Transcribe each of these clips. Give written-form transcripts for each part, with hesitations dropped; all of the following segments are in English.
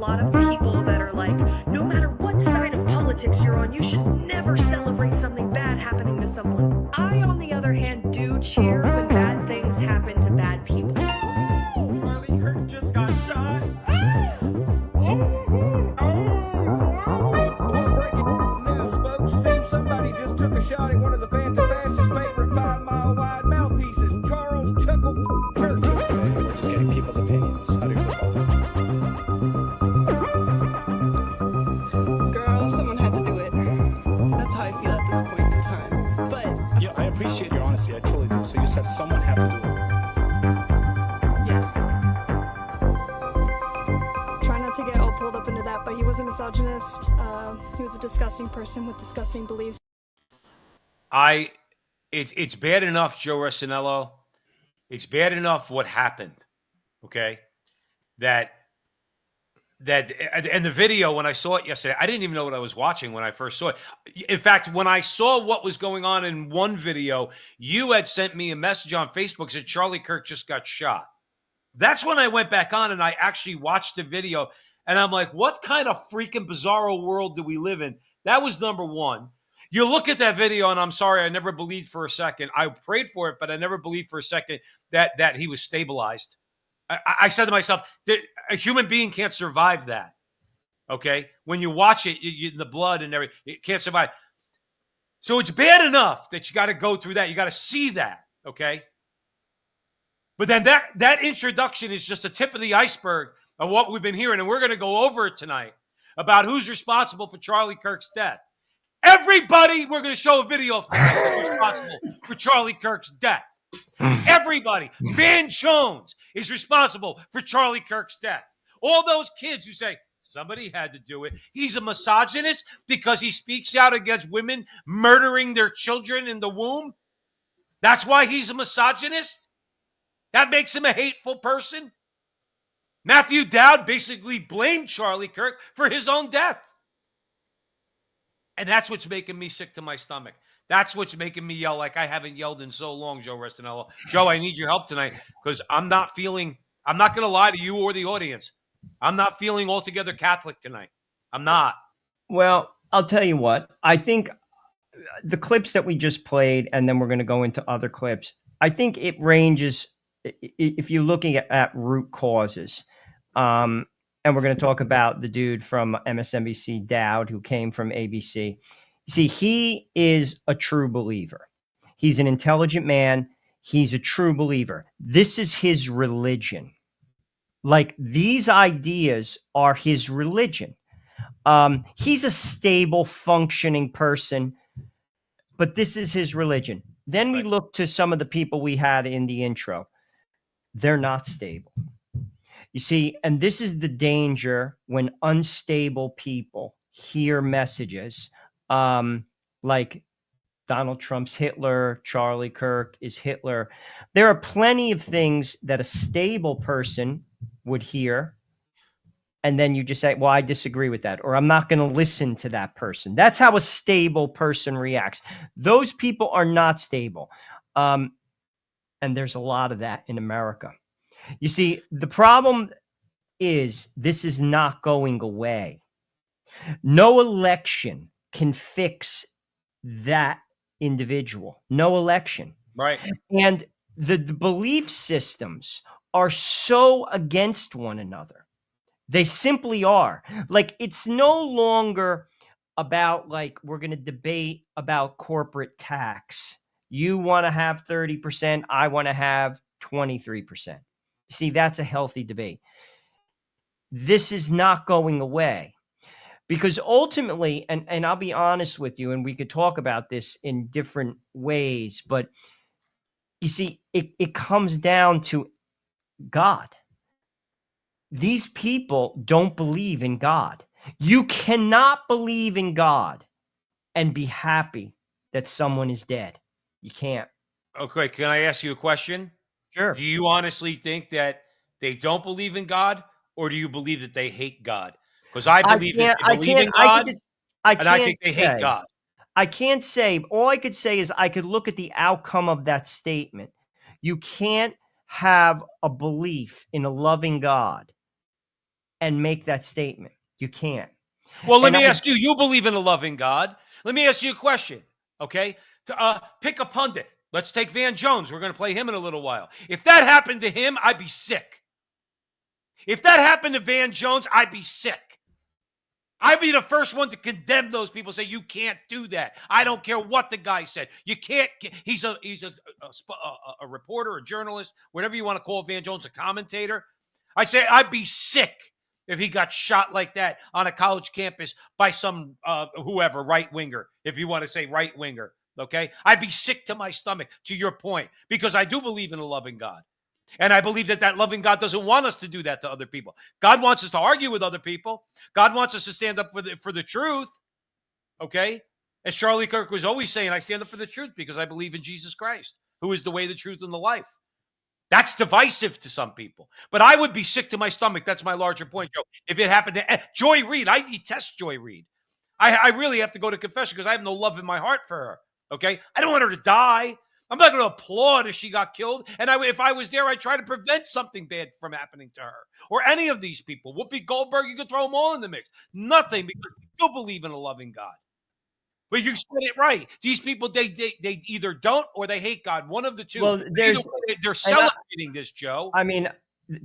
lot of people that are like, no matter what side of politics you're on, you should never celebrate something bad happening to someone. I, on the other hand, do cheer when bad things happen to bad people. Charlie Kirk just got shot. Somebody just took a shot at one of the fans' fastest favorite 5-mile-wide mouthpieces, Charles Chuckle Kirk. Today, we're just getting people's opinions. How do you feel about that? Girl, someone had to do it. That's how I feel at this point in time. But Yeah, I appreciate your honesty. I truly do. So you said someone had to do it. yes. Try not to get all pulled up into that, but he was a misogynist. He was a disgusting person with disgusting beliefs. It's bad enough, Joe Rossinello. It's bad enough what happened. Okay. That and the video, when I saw it yesterday, I didn't even know what I was watching when I first saw it. In fact, when I saw what was going on in one video, you had sent me a message on Facebook that Charlie Kirk just got shot. That's when I went back on and I actually watched the video. And I'm like, what kind of freaking bizarro world do we live in? That was number one. You look at that video, and I'm sorry, I never believed for a second. I prayed for it, but I never believed for a second that he was stabilized. I said to myself, a human being can't survive that. Okay? When you watch it, the blood and everything, it can't survive. So it's bad enough that you got to go through that. You got to see that. Okay? But then that introduction is just a tip of the iceberg of what we've been hearing, and we're going to go over it tonight about who's responsible for Charlie Kirk's death. Everybody, we're going to show a video of who's responsible for Charlie Kirk's death. Everybody. Van Jones is responsible for Charlie Kirk's death. All those kids who say, somebody had to do it. He's a misogynist because he speaks out against women murdering their children in the womb. That's why he's a misogynist? That makes him a hateful person? Matthew Dowd basically blamed Charlie Kirk for his own death. And that's what's making me sick to my stomach. That's what's making me yell like I haven't yelled in so long, Joe Rossinello. Joe, I need your help tonight because I'm not going to lie to you or the audience. I'm not feeling altogether Catholic tonight. I'm not. Well, I'll tell you what. I think the clips that we just played, and then we're going to go into other clips, I think it ranges, if you're looking at root causes, and we're going to talk about the dude from MSNBC, Dowd, who came from ABC. See, he is a true believer. He's an intelligent man. He's a true believer. This is his religion. Like, these ideas are his religion. He's a stable, functioning person, but this is his religion. Then we look to some of the people we had in the intro. They're not stable. You see, and this is the danger when unstable people hear messages like Donald Trump's Hitler, Charlie Kirk is Hitler. There are plenty of things that a stable person would hear, and then you just say, well, I disagree with that, or I'm not going to listen to that person. That's how a stable person reacts. Those people are not stable. And there's a lot of that in America. You see, the problem is this is not going away. No election can fix that individual. No election. Right. And the belief systems are so against one another. They simply are. Like, it's no longer about, like, we're going to debate about corporate tax. You want to have 30%. I want to have 23%. See, that's a healthy debate. This is not going away because ultimately, and I'll be honest with you, and we could talk about this in different ways, but you see, it comes down to God. These people don't believe in God. You cannot believe in God and be happy that someone is dead. You can't. Okay, can I ask you a question? Sure. Do you honestly think that they don't believe in God, or do you believe that they hate God? Because I believe that they believe in God, and I think they hate God. I can't say. All I could say is I could look at the outcome of that statement. You can't have a belief in a loving God and make that statement. You can't. Well, let And me I ask you. You believe in a loving God. Let me ask you a question. Okay, pick a pundit. Let's take Van Jones. We're going to play him in a little while. If that happened to him, I'd be sick. If that happened to Van Jones, I'd be sick. I'd be the first one to condemn those people. Say you can't do that. I don't care what the guy said. You can't. He's a reporter, a journalist, whatever you want to call Van Jones, a commentator. I'd say I'd be sick if he got shot like that on a college campus by some whoever, right winger. If you want to say right winger, okay, I'd be sick to my stomach. To your point, because I do believe in a loving God. And I believe that loving God doesn't want us to do that to other people. God wants us to argue with other people. God wants us to stand up for the truth. Okay? As Charlie Kirk was always saying, I stand up for the truth because I believe in Jesus Christ, who is the way, the truth, and the life. That's divisive to some people. But I would be sick to my stomach. That's my larger point, Joe. If it happened to Joy Reid, I detest Joy Reid. I really have to go to confession because I have no love in my heart for her. Okay? I don't want her to die. I'm not going to applaud if she got killed. And if I was there, I'd try to prevent something bad from happening to her or any of these people. Whoopi Goldberg, you could throw them all in the mix. Nothing, because we do believe in a loving God. But you said it right. These people, they either don't or they hate God. One of the two. Well, They're celebrating this, Joe. I mean,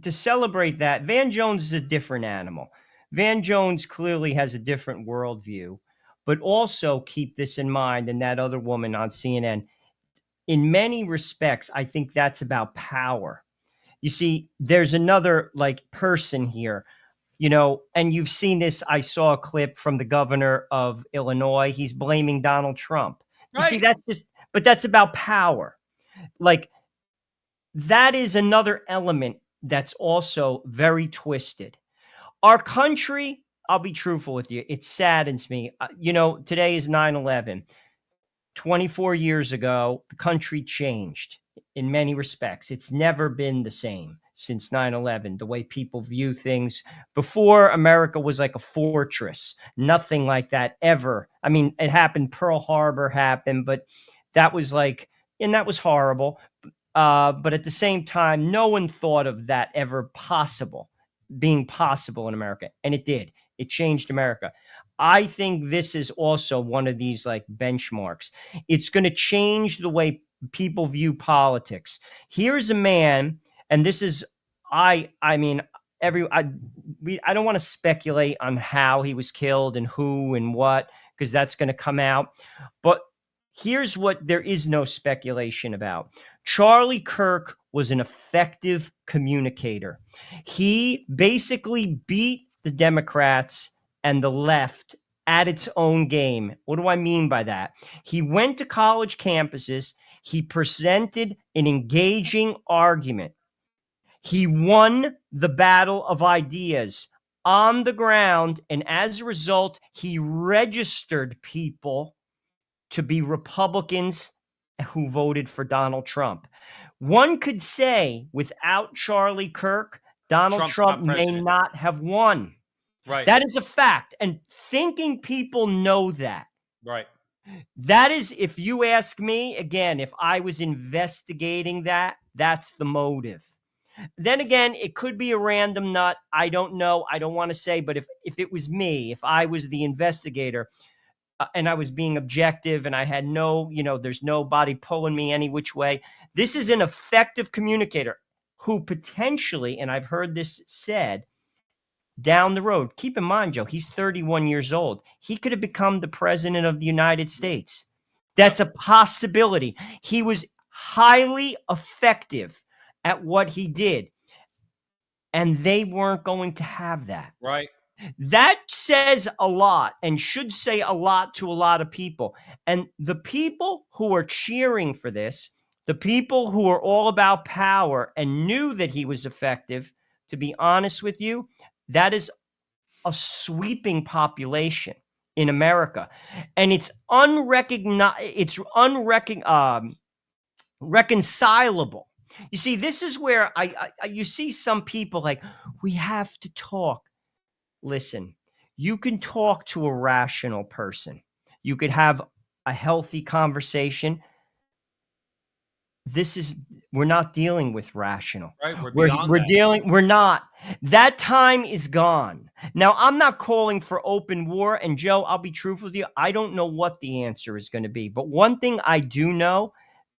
to celebrate that, Van Jones is a different animal. Van Jones clearly has a different worldview, but also keep this in mind. And that other woman on CNN, in many respects, I think that's about power. You see, there's another person here, and you've seen this. I saw a clip from the governor of Illinois. He's blaming Donald Trump. You see, but that's about power. That is another element that's also very twisted. Our country, I'll be truthful with you, it saddens me. Today is 9/11. 24 years ago, the country changed in many respects. It's never been the same since 9/11, the way people view things. Before, America was like a fortress, nothing like that ever. I mean, it happened, Pearl Harbor happened, but that was that was horrible. But at the same time, no one thought of that ever being possible in America. And it did. It changed America. I think this is also one of these benchmarks. It's going to change the way people view politics. Here's a man, and this is, I don't want to speculate on how he was killed and who and what, because that's going to come out. But here's what there is no speculation about. Charlie Kirk was an effective communicator. He basically beat the Democrats and the left at its own game. What do I mean by that? He went to college campuses. He presented an engaging argument. He won the battle of ideas on the ground, and as a result, he registered people to be Republicans who voted for Donald Trump. One could say without Charlie Kirk, Donald Trump may not have won. Right. That is a fact. And thinking people know that. Right. That is, if you ask me, again, if I was investigating that, that's the motive. Then again, it could be a random nut. I don't know. I don't want to say, but if it was me, if I was the investigator and I was being objective and I had there's nobody pulling me any which way. This is an effective communicator who potentially, and I've heard this said, down the road, keep in mind, Joe, he's 31 years old. He could have become the president of the United States. That's a possibility. He was highly effective at what he did, and they weren't going to have that. Right. That says a lot and should say a lot to a lot of people. And the people who are cheering for this, the people who are all about power and knew that he was effective, to be honest with you, that is a sweeping population in America. And it's reconcilable. You see, this is where you see some people we have to talk. Listen, you can talk to a rational person. You could have a healthy conversation. We're not dealing with rational. Right. We're not. That time is gone. Now, I'm not calling for open war. And Joe, I'll be truthful with you. I don't know what the answer is going to be. But one thing I do know,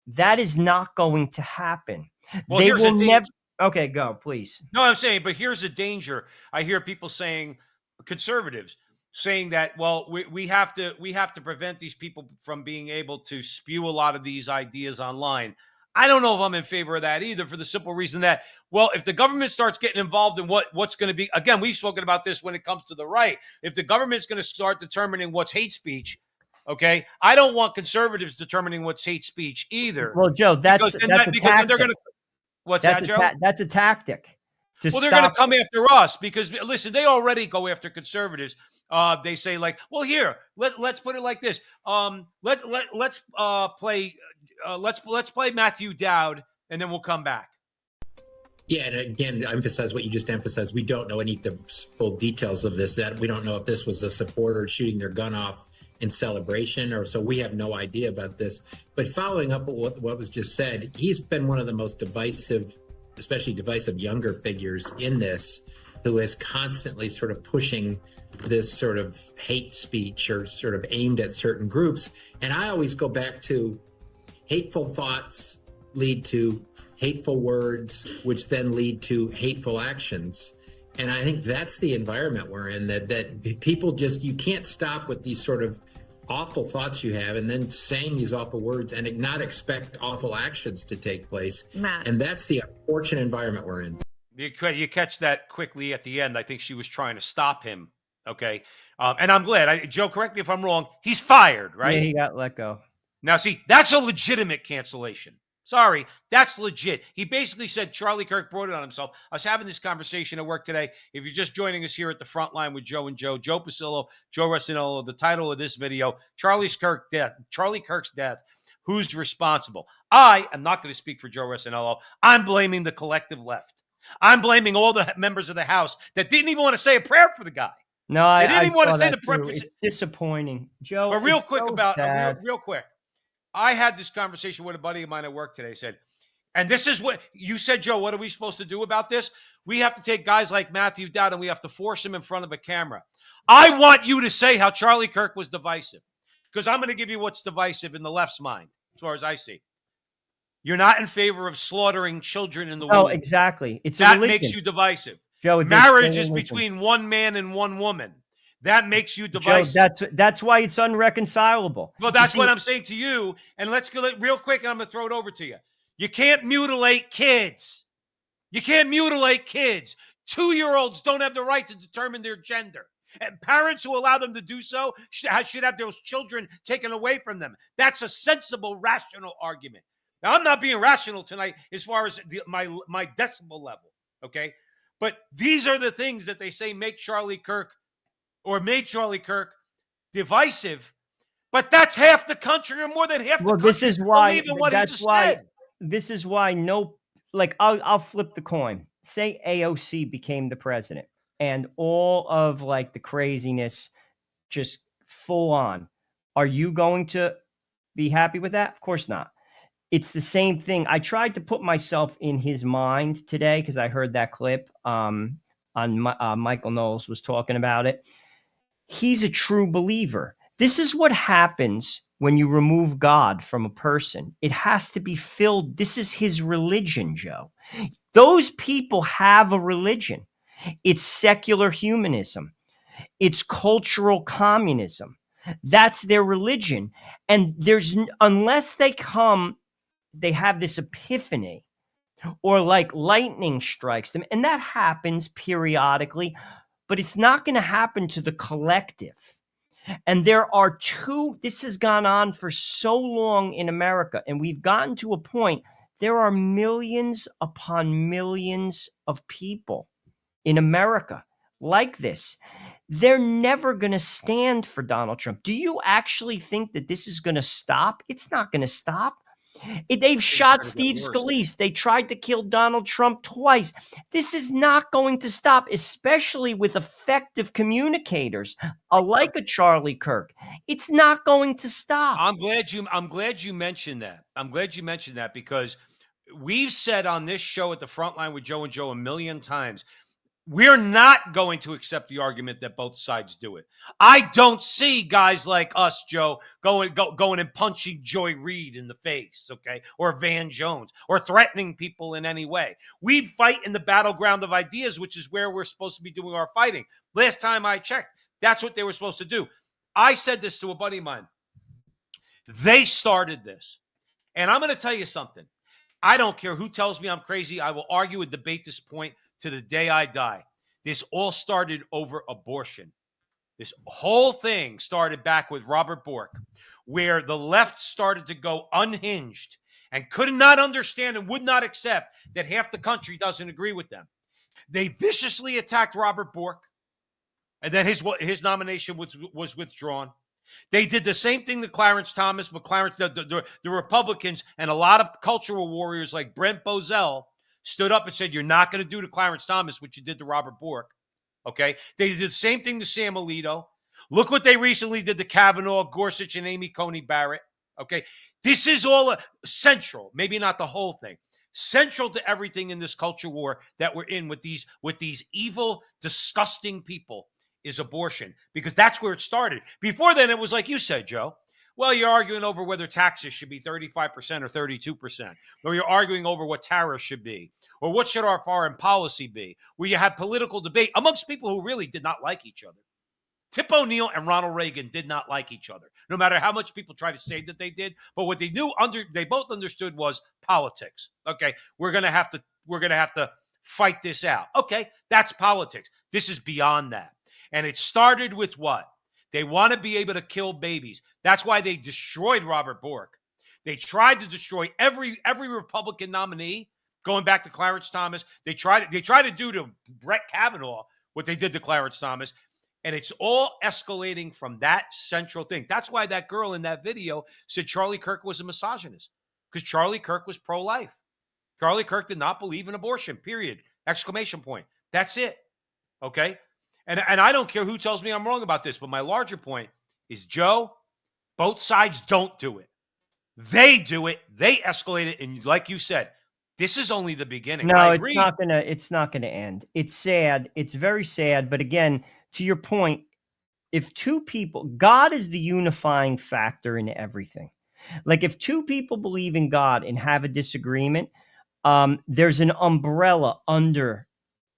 that is not going to happen. Well, They here's the will thing. never. Okay, go, please. No, I'm saying, but here's the danger. I hear people saying, conservatives saying that, well, we have to prevent these people from being able to spew a lot of these ideas online. I don't know if I'm in favor of that either, for the simple reason that, well, if the government starts getting involved in what's going to be, again, we've spoken about this when it comes to the right. If the government's going to start determining what's hate speech, okay, I don't want conservatives determining what's hate speech either. Well, Joe, Because then they're going to, what's that, Joe? That's a tactic. Well, they're going to come after us because, listen, they already go after conservatives. They say, like, well, here, let's put it like this. Let's play Matthew Dowd, and then we'll come back. Yeah, and again, emphasize what you just emphasized. We don't know any of the full details of this. That we don't know if this was a supporter shooting their gun off in celebration, or so we have no idea about this. But following up with what was just said, he's been one of the most divisive, especially divisive younger figures in this, who is constantly sort of pushing this sort of hate speech or sort of aimed at certain groups. And I always go back to hateful thoughts lead to hateful words, which then lead to hateful actions. And I think that's the environment we're in, that people just, you can't stop with these sort of awful thoughts you have and then saying these awful words and not expect awful actions to take place. Matt. And that's the unfortunate environment we're in. You catch that quickly at the end. I think she was trying to stop him. Okay. And I'm glad. Joe, correct me if I'm wrong. He's fired, right? Yeah, he got let go. Now, see, that's a legitimate cancellation. Sorry, that's legit. He basically said Charlie Kirk brought it on himself. I was having this conversation at work today. If you're just joining us here at the front line with Joe and Joe Pasillo, Joe Rossinello, the title of this video, Charlie Kirk's death, who's responsible? I am not going to speak for Joe Rossinello. I'm blaming the collective left. I'm blaming all the members of the House that didn't even want to say a prayer for the guy. No, I didn't even want to say the prayer. prayer. It's disappointing, Joe. But real it's quick so about sad. real quick. I had this conversation with a buddy of mine at work today. He said, and this is what you said, Joe, what are we supposed to do about this? We have to take guys like Matthew Dowd and we have to force him in front of a camera. I want you to say how Charlie Kirk was divisive, because I'm going to give you what's divisive in the left's mind, as far as I see. You're not in favor of slaughtering children in the womb. Oh, exactly. It's that a religion. makes you divisive. Joe, marriage is between one man and one woman. That makes you divisive. Joe, that's why it's unreconcilable. Well, that's what I'm saying to you. And let's go real quick, and I'm going to throw it over to you. You can't mutilate kids. You can't mutilate kids. 2-year-olds don't have the right to determine their gender. And parents who allow them to do so should have those children taken away from them. That's a sensible, rational argument. Now, I'm not being rational tonight as far as my decibel level, okay? But these are the things that they say made Charlie Kirk divisive. But that's half the country, or more than half the country. This is why. Said. This is why I'll flip the coin. Say AOC became the president, and all of like the craziness, just full on. Are you going to be happy with that? Of course not. It's the same thing. I tried to put myself in his mind today because I heard that clip on Michael Knowles was talking about it. He's a true believer. This is what happens when you remove God from a person. It has to be filled. This is his religion, Joe. Those people have a religion. It's secular humanism. It's cultural communism. That's their religion. And unless they have this epiphany or like lightning strikes them, and that happens periodically, but it's not going to happen to the collective. And this has gone on for so long in America, and we've gotten to a point, there are millions upon millions of people in America like this. They're never going to stand for Donald Trump. Do you actually think that this is going to stop? It's not going to stop. They've shot Steve Scalise. They tried to kill Donald Trump twice. This is not going to stop, especially with effective communicators like a Charlie Kirk. It's not going to stop. I'm glad you mentioned that. I'm glad you mentioned that because we've said on this show at the Frontline with Joe and Joe a million times, We're not going to accept the argument that both sides do it. I don't see guys like us, Joe, going and punching Joy Reid in the face, okay, or Van Jones, or threatening people in any way. We fight in the battleground of ideas, which is where we're supposed to be doing our fighting. Last time I checked, that's what they were supposed to do. I said this to a buddy of mine. They started this. And I'm going to tell you something. I don't care who tells me I'm crazy. I will argue and debate this point to the day I die. This all started over abortion. This whole thing started back with Robert Bork, where the left started to go unhinged and could not understand and would not accept that half the country doesn't agree with them. They viciously attacked Robert Bork, and then his nomination was withdrawn. They did the same thing to Clarence Thomas, but the Republicans and a lot of cultural warriors like Brent Bozell stood up and said, you're not going to do to Clarence Thomas what you did to Robert Bork. Okay? They did the same thing to Sam Alito. Look what they recently did to Kavanaugh, Gorsuch, and Amy Coney Barrett. Okay? This is all central, maybe not the whole thing, central to everything in this culture war that we're in with these evil, disgusting people is abortion, because that's where it started. Before then, it was like you said, Joe. Well, you're arguing over whether taxes should be 35% or 32%, or you're arguing over what tariffs should be, or what should our foreign policy be, where you had political debate amongst people who really did not like each other. Tip O'Neill and Ronald Reagan did not like each other, no matter how much people try to say that they did. But what they they both understood was politics. Okay, we're gonna have to fight this out. Okay, that's politics. This is beyond that. And it started with what? They want to be able to kill babies. That's why they destroyed Robert Bork. They tried to destroy every Republican nominee, going back to Clarence Thomas. They tried to do to Brett Kavanaugh what they did to Clarence Thomas. And it's all escalating from that central thing. That's why that girl in that video said Charlie Kirk was a misogynist, because Charlie Kirk was pro-life. Charlie Kirk did not believe in abortion, period. Exclamation point. That's it. Okay? And I don't care who tells me I'm wrong about this, but my larger point is, Joe, both sides don't do it. They do it. They escalate it. And like you said, this is only the beginning. No, I agree. it's not gonna end. It's sad. It's very sad. But again, to your point, if two people, God is the unifying factor in everything. Like if two people believe in God and have a disagreement, there's an umbrella under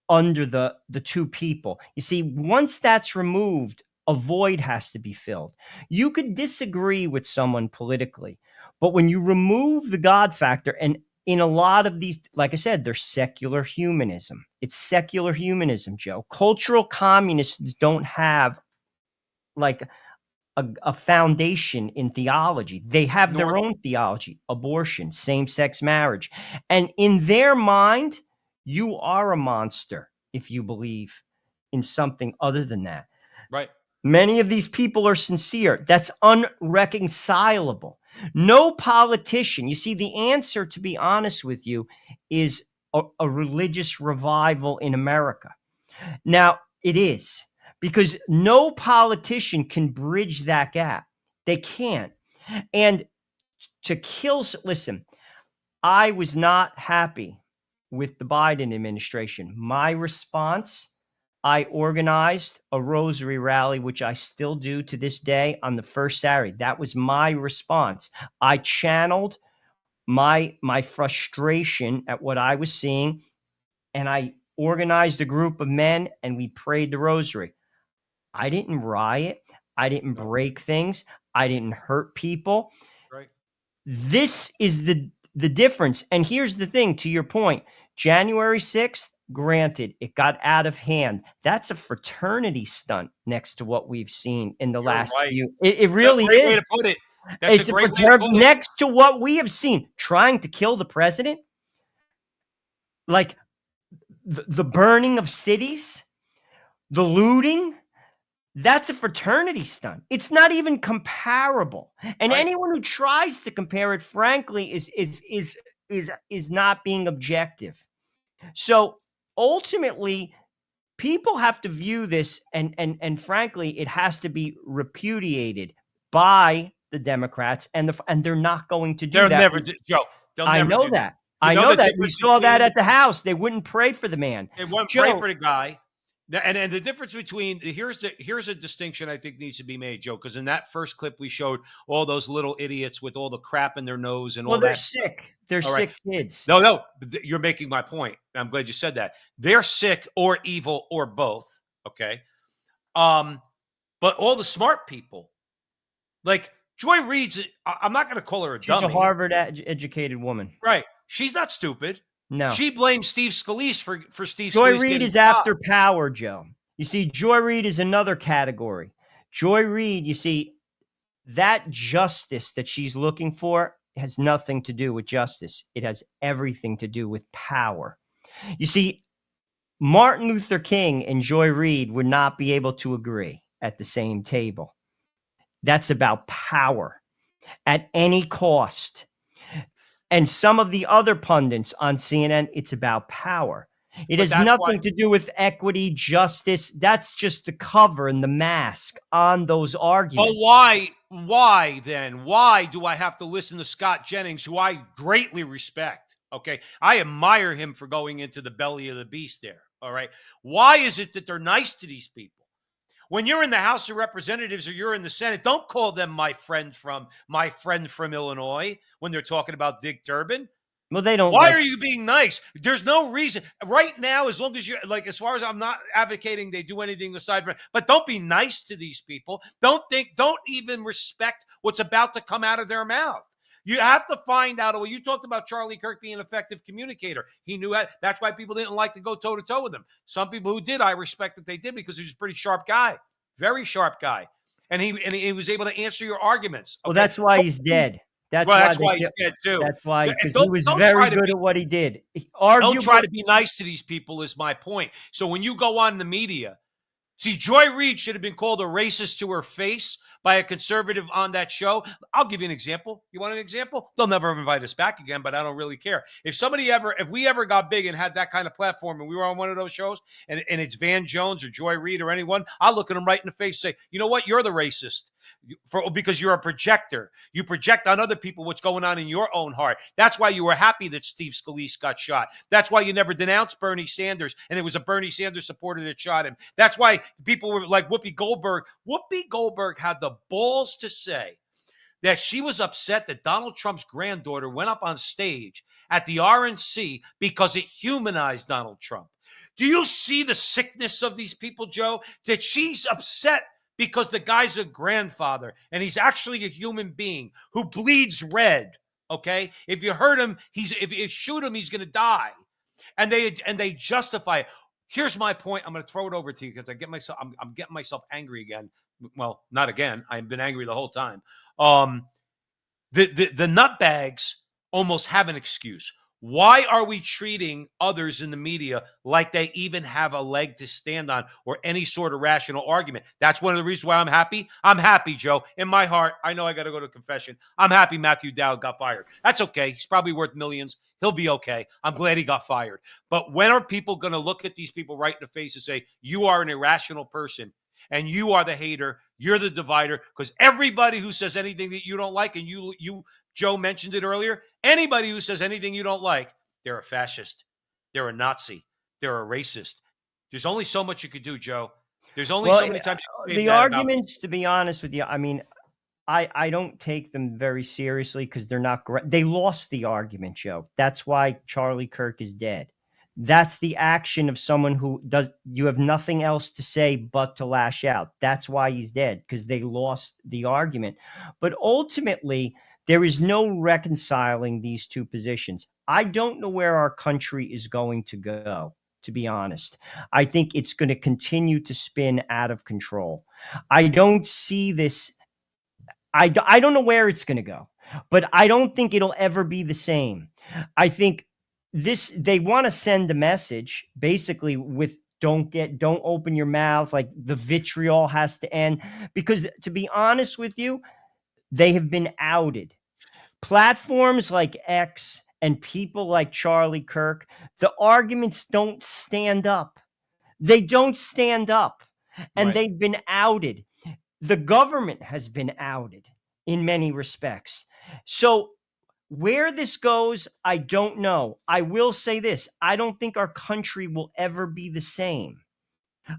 the two people. You see, once that's removed, a void has to be filled. You could disagree with someone politically, but when you remove the God factor, and in a lot of these, like I said, there's secular humanism. It's secular humanism, Joe. Cultural communists don't have like a foundation in theology. They have their own theology, abortion, same-sex marriage. And in their mind, you are a monster if you believe in something other than that. Right. Many of these people are sincere. That's unreconcilable. No politician, you see, the answer, to be honest with you, is a religious revival in America. Now, it is, because no politician can bridge that gap. They can't. And to kill, listen, I was not happy with the Biden administration. My response, I organized a rosary rally, which I still do to this day on the first Saturday. That was my response. I channeled my frustration at what I was seeing, and I organized a group of men and we prayed the rosary. I didn't riot. I didn't break things. I didn't hurt people. Right. This is the difference. And here's the thing, to your point, January 6th, granted, it got out of hand. That's a fraternity stunt next to what we've seen in the last few. It really is. That's a great way to put it. That's a great way to put it. Next to what we have seen, trying to kill the president, like the burning of cities, the looting. That's a fraternity stunt. It's not even comparable. And anyone who tries to compare it, frankly, is not being objective. So ultimately, people have to view this, and frankly, it has to be repudiated by the Democrats, and they're not going to do that. They'll never do, Joe. I know that. I know know the that. We difference saw that between at the house. They wouldn't pray for the man. they wouldn't pray Joe, for the guy. And the difference between here's a distinction I think needs to be made, Joe, because in that first clip we showed all those little idiots with all the crap in their nose and well, all they're that. sick. They're All right. sick kids. No, you're making my point. I'm glad you said that. They're sick or evil or both. Okay. But all the smart people, like Joy Reid's, I'm not going to call her a She's dummy. a Harvard educated woman. Right. She's not stupid. No. She blames Steve Scalise for Steve Joy Scalise Reid getting is shot. after power, Joe. You see, Joy Reid is another category. Joy Reid, you see, that justice that she's looking for has nothing to do with justice. It has everything to do with power. You see, Martin Luther King and Joy Reid would not be able to agree at the same table. That's about power at any cost. And some of the other pundits on CNN, it's about power. It has nothing to do with equity, justice. That's just the cover and the mask on those arguments. But why then? Why do I have to listen to Scott Jennings, who I greatly respect? Okay. I admire him for going into the belly of the beast there. All right. Why is it that they're nice to these people? When you're in the House of Representatives or you're in the Senate, don't call them my friend from Illinois when they're talking about Dick Durbin. Well, they don't. Why are you being nice? There's no reason right now, as long as you're like, as far as I'm not advocating they do anything aside from, but don't be nice to these people. Don't even respect what's about to come out of their mouth. You have to find out. Well, you talked about Charlie Kirk being an effective communicator. He knew that. That's why people didn't like to go toe to toe with him. Some people who did, I respect that they did because he was a pretty sharp guy, very sharp guy, and he was able to answer your arguments. Okay? Well, that's why he's dead. That's why he's dead too. That's why, because he was very good at what he did. Don't try to be nice to these people is my point. So when you go on the media, see, Joy Reid should have been called a racist to her face by a conservative on that show. I'll give you an example. You want an example? They'll never invite us back again, but I don't really care. If we ever got big and had that kind of platform and we were on one of those shows and it's Van Jones or Joy Reid or anyone, I'll look at them right in the face and say, you know what? You're the racist because you're a projector. You project on other people what's going on in your own heart. That's why you were happy that Steve Scalise got shot. That's why you never denounced Bernie Sanders and it was a Bernie Sanders supporter that shot him. That's why people were like Whoopi Goldberg. Whoopi Goldberg had the balls to say that she was upset that Donald Trump's granddaughter went up on stage at the RNC because it humanized Donald Trump. Do you see the sickness of these people, Joe? That she's upset because the guy's a grandfather and he's actually a human being who bleeds red. Okay, if you hurt him, if you shoot him, he's going to die, and they justify it. Here's my point. I'm going to throw it over to you because I'm getting myself angry again. Well, not again. I've been angry the whole time. The nutbags almost have an excuse. Why are we treating others in the media like they even have a leg to stand on or any sort of rational argument? That's one of the reasons why I'm happy. I'm happy, Joe. In my heart, I know I got to go to confession. I'm happy Matthew Dowd got fired. That's okay. He's probably worth millions. He'll be okay. I'm glad he got fired. But when are people going to look at these people right in the face and say, you are an irrational person and you are the hater, you're the divider? Because everybody who says anything that you don't like, and you Joe mentioned it earlier, anybody who says anything you don't like, they're a fascist, they're a Nazi, they're a racist. There's only so much you could do, Joe. There's only so many times you can say the arguments, to be honest with you, I mean, I don't take them very seriously because they're not great. They lost the argument, Joe. That's why Charlie Kirk is dead. That's the action of someone who you have nothing else to say but to lash out. That's why he's dead, because they lost the argument. But ultimately, there is no reconciling these two positions. I don't know where our country is going to go, to be honest. I think it's going to continue to spin out of control. I don't see this. I don't know where it's going to go, but I don't think it'll ever be the same. I think they want to send a message basically with don't open your mouth, like the vitriol has to end, because to be honest with you, they have been outed. Platforms like X and people like Charlie Kirk, the arguments don't stand up. They don't stand up, and they've been outed. The government has been outed in many respects. So Where this goes, I don't know. I will say this. I don't think our country will ever be the same.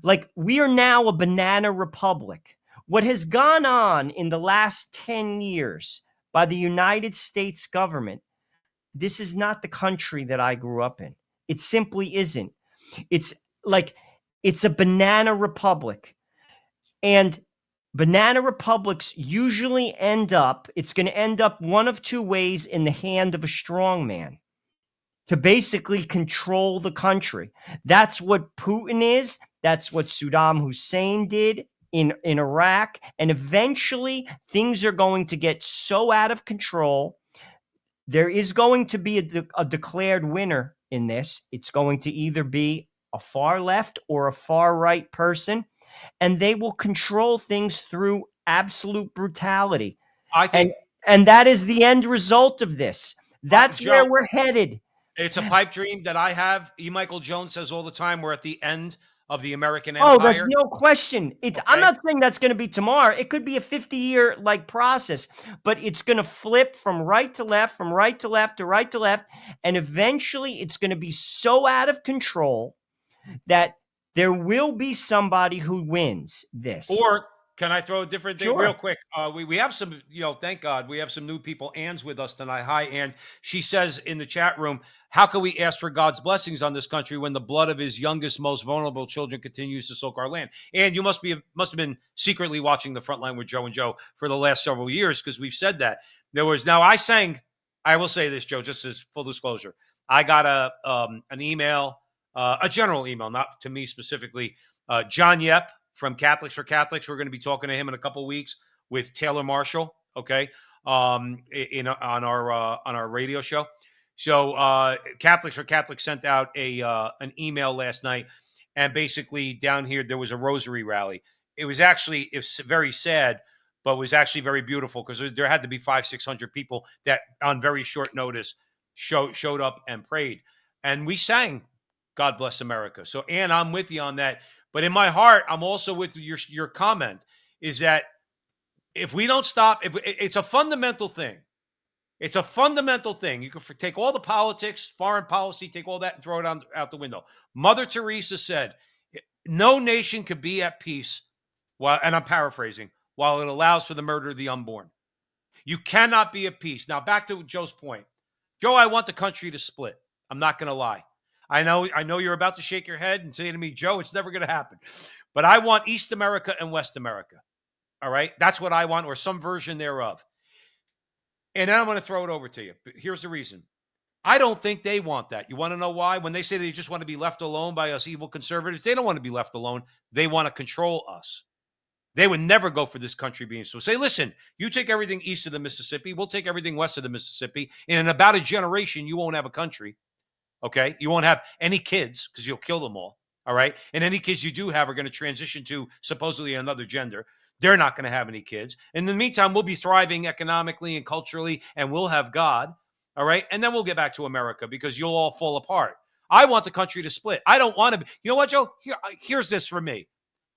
Like, we are now a banana republic. What has gone on in the last 10 years by the United States government, this is not the country that I grew up in. It simply isn't. It's like, it's a banana republic. And banana republics usually it's going to end up one of two ways in the hand of a strongman to basically control the country. That's what Putin is. That's what Saddam Hussein did in Iraq. And eventually, things are going to get so out of control. There is going to be a declared winner in this. It's going to either be a far left or a far right person, and they will control things through absolute brutality. I think, and that is the end result of this. That's Joe, where we're headed. it's a pipe dream that I have. E. Michael Jones says all the time, we're at the end of the American Empire. Oh, there's no question. I'm not saying that's going to be tomorrow. It could be a 50-year process, but it's going to flip from right to left, from right to left to right to left, and eventually it's going to be so out of control that there will be somebody who wins this. Or can I throw a different thing real quick? We have some, thank God, we have some new people. Ann's with us tonight. Hi, Ann. She says in the chat room, how can we ask for God's blessings on this country when the blood of his youngest, most vulnerable children continues to soak our land? And you must have been secretly watching the Frontline with Joe and Joe for the last several years, because we've said that. I will say this, Joe, just as full disclosure. I got an email, a general email, not to me specifically. John Yep from Catholics for Catholics. We're going to be talking to him in a couple of weeks with Taylor Marshall. Okay, on our radio show. So Catholics for Catholics sent out an email last night, and basically down here there was a rosary rally. It was very sad, but was actually very beautiful, because there had to be 500-600 people that on very short notice showed up and prayed, and we sang "God Bless America." So, Ann, I'm with you on that. But in my heart, I'm also with your comment, is that if we don't stop, it's a fundamental thing. It's a fundamental thing. You can take all the politics, foreign policy, take all that and throw it out the window. Mother Teresa said, no nation could be at peace, and I'm paraphrasing, while it allows for the murder of the unborn. You cannot be at peace. Now, back to Joe's point. Joe, I want the country to split. I'm not going to lie. I know you're about to shake your head and say to me, Joe, it's never going to happen. But I want East America and West America. All right? That's what I want, or some version thereof. And then I'm going to throw it over to you. But here's the reason. I don't think they want that. You want to know why? When they say they just want to be left alone by us evil conservatives, they don't want to be left alone. They want to control us. They would never go for this country being so. Say, listen, you take everything east of the Mississippi, we'll take everything west of the Mississippi, and in about a generation, you won't have a country. Okay? You won't have any kids, because you'll kill them all. All right? And any kids you do have are going to transition to supposedly another gender. They're not going to have any kids. In the meantime, we'll be thriving economically and culturally, and we'll have God. All right? And then we'll get back to America, because you'll all fall apart. I want the country to split. I don't want to be. You know what, Joe? Here's this for me.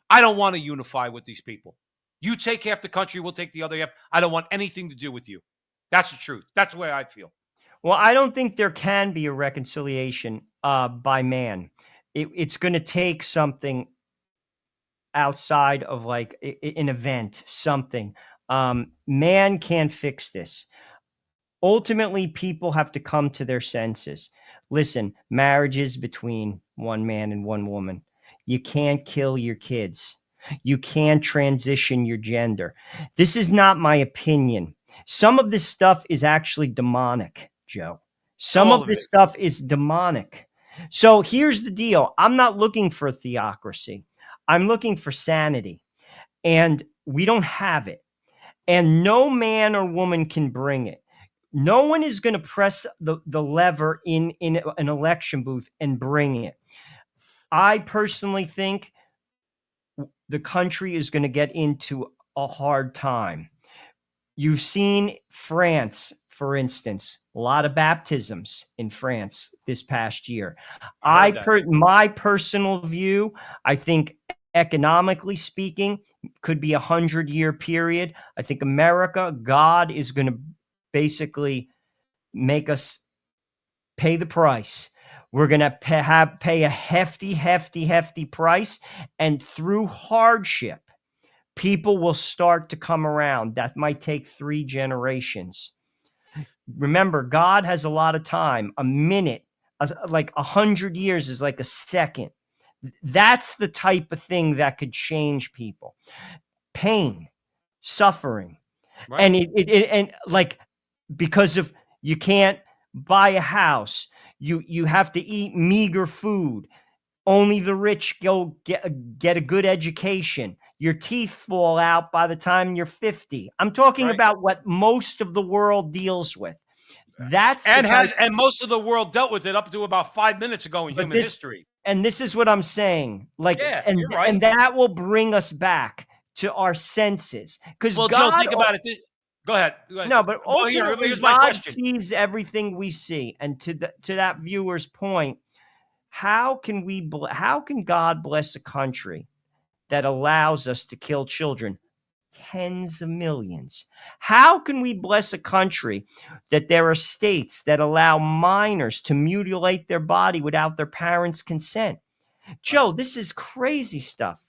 I don't want to unify with these people. You take half the country, we'll take the other half. I don't want anything to do with you. That's the truth. That's the way I feel. Well, I don't think there can be a reconciliation by man. It's going to take something outside of like an event, something. Man can't fix this. Ultimately, people have to come to their senses. Listen, marriage is between one man and one woman. You can't kill your kids. You can't transition your gender. This is not my opinion. Some of this stuff is actually demonic, Joe. Some of this stuff is demonic. So here's the deal. I'm not looking for a theocracy. I'm looking for sanity. And we don't have it. And no man or woman can bring it. No one is going to press the lever in an election booth and bring it. I personally think the country is going to get into a hard time. You've seen France, for instance, a lot of baptisms in France this past year. My personal view, I think economically speaking, could be 100-year period. I think America, God is going to basically make us pay the price. We're going to pay a hefty price. And through hardship, people will start to come around. That might take 3 generations. Remember, God has a lot of time. A minute, like 100 years is like a second. That's the type of thing that could change people. Pain, suffering. Right. And and like, because of, you can't buy a house, you have to eat meager food. Only the rich go get a good education. Your teeth fall out by the time you're 50. I'm talking Right. about what most of the world deals with. That's the And type, and most of the world dealt with it up to about 5 minutes ago in but human this, history. and this is what I'm saying. Like, Yeah, and you're right. and that will bring us back to our senses. Because Well, Joe, God, think about it. Go ahead. no, but Well, ultimately, here's my God question. sees everything we see. And to that viewer's point, how can God bless a country that allows us to kill children? Tens of millions. How can we bless a country that there are states that allow minors to mutilate their body without their parents' consent? Joe, this is crazy stuff.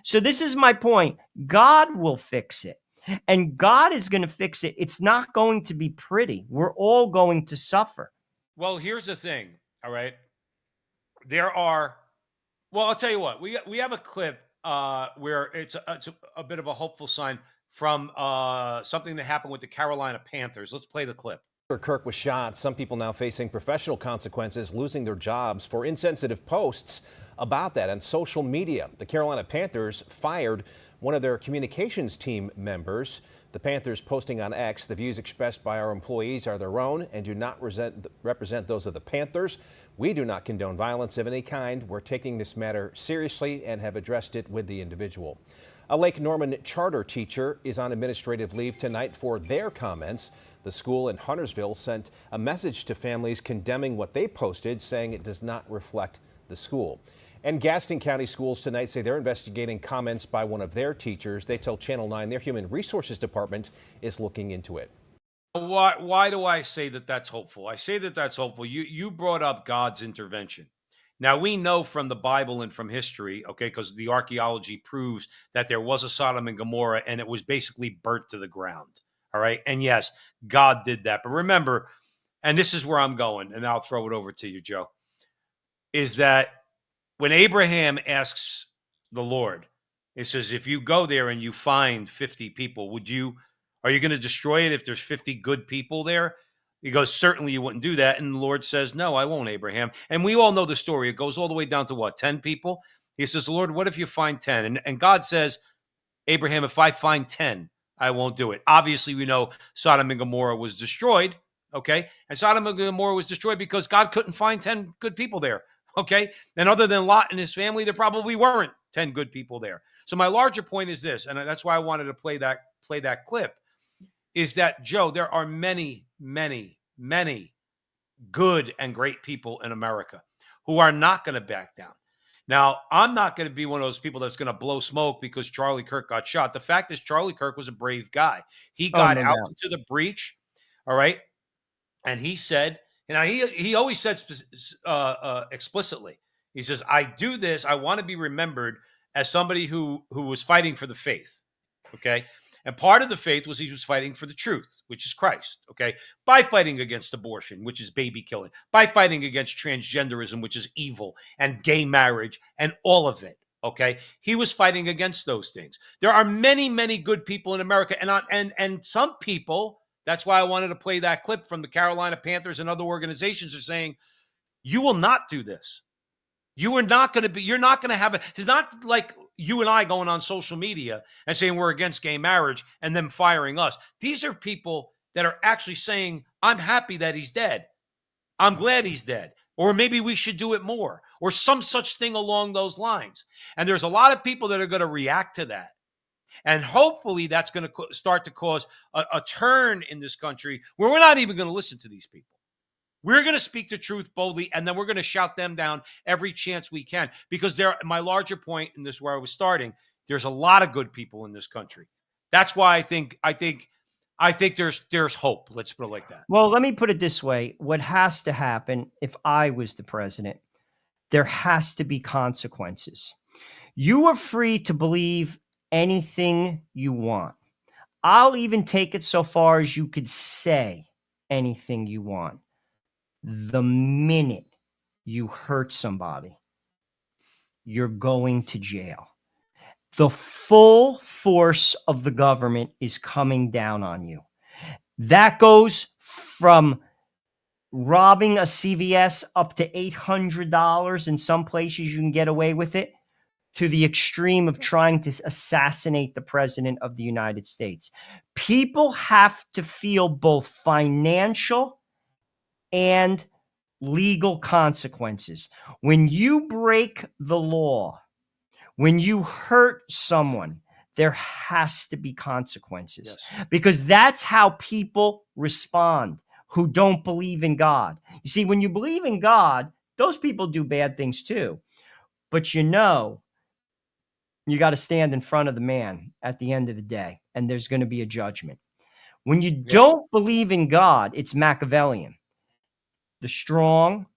So this is my point. God will fix it. And God is going to fix it. It's not going to be pretty. We're all going to suffer. Well, here's the thing. All right. There are, well, I'll tell you what. We have a clip where it's a bit of a hopeful sign from something that happened with the Carolina Panthers. Let's play the clip. Kirk was shot. Some people now facing professional consequences, losing their jobs for insensitive posts about that on social media. The Carolina Panthers fired one of their communications team members. The Panthers posting on X, "The views expressed by our employees are their own and do not represent those of the Panthers. We do not condone violence of any kind. We're taking this matter seriously and have addressed it with the individual." A Lake Norman charter teacher is on administrative leave tonight for their comments. The school in Huntersville sent a message to families condemning what they posted, saying it does not reflect the school. And Gaston County schools tonight say they're investigating comments by one of their teachers. They tell Channel 9 their Human Resources Department is looking into it. Why do I say that that's hopeful? I say that that's hopeful. You brought up God's intervention. Now, we know from the Bible and from history, okay, because the archaeology proves that there was a Sodom and Gomorrah and it was basically burnt to the ground. All right. And yes, God did that. But remember, and this is where I'm going, and I'll throw it over to you, Joe, is that when Abraham asks the Lord, he says, if you go there and you find 50 people, are you going to destroy it if there's 50 good people there? He goes, certainly you wouldn't do that. And the Lord says, no, I won't, Abraham. And we all know the story. It goes all the way down to what, 10 people? He says, Lord, what if you find 10? And God says, Abraham, if I find 10, I won't do it. Obviously, we know Sodom and Gomorrah was destroyed, okay? And Sodom and Gomorrah was destroyed because God couldn't find 10 good people there, okay? And other than Lot and his family, there probably weren't 10 good people there. So my larger point is this, and that's why I wanted to play that clip, is that, Joe, there are many, many, many good and great people in America who are not going to back down. Now, I'm not going to be one of those people that's going to blow smoke because Charlie Kirk got shot. The fact is, Charlie Kirk was a brave guy. He got out into the breach, all right? And he said, he always said explicitly, he says, I do this, I want to be remembered as somebody who was fighting for the faith, okay? And part of the faith was he was fighting for the truth, which is Christ, okay? By fighting against abortion, which is baby killing, by fighting against transgenderism, which is evil, and gay marriage, and all of it, okay? He was fighting against those things. There are many, many good people in America, and some people, that's why I wanted to play that clip from the Carolina Panthers and other organizations, are saying, you will not do this. You're not going to have it. It's not like you and I going on social media and saying we're against gay marriage and them firing us. These are people that are actually saying, I'm happy that he's dead. I'm glad he's dead. Or maybe we should do it more, or some such thing along those lines. And there's a lot of people that are going to react to that. And hopefully that's going to start to cause a turn in this country where we're not even going to listen to these people. We're going to speak the truth boldly, and then we're going to shout them down every chance we can. Because my larger point, and this is where I was starting, there's a lot of good people in this country. That's why I think I think there's hope. Let's put it like that. Well, let me put it this way. What has to happen if I was the president, there has to be consequences. You are free to believe anything you want. I'll even take it so far as you could say anything you want. The minute you hurt somebody, you're going to jail. The full force of the government is coming down on you. That goes from robbing a CVS up to $800. In some places, you can get away with it, to the extreme of trying to assassinate the president of the United States. People have to feel both financial and legal consequences. When you break the law, when you hurt someone, there has to be consequences, because that's how people respond who don't believe in God. You see, when you believe in God, those people do bad things too. But you got to stand in front of the man at the end of the day, and there's going to be a judgment. When you don't believe in God, it's Machiavellian. The strong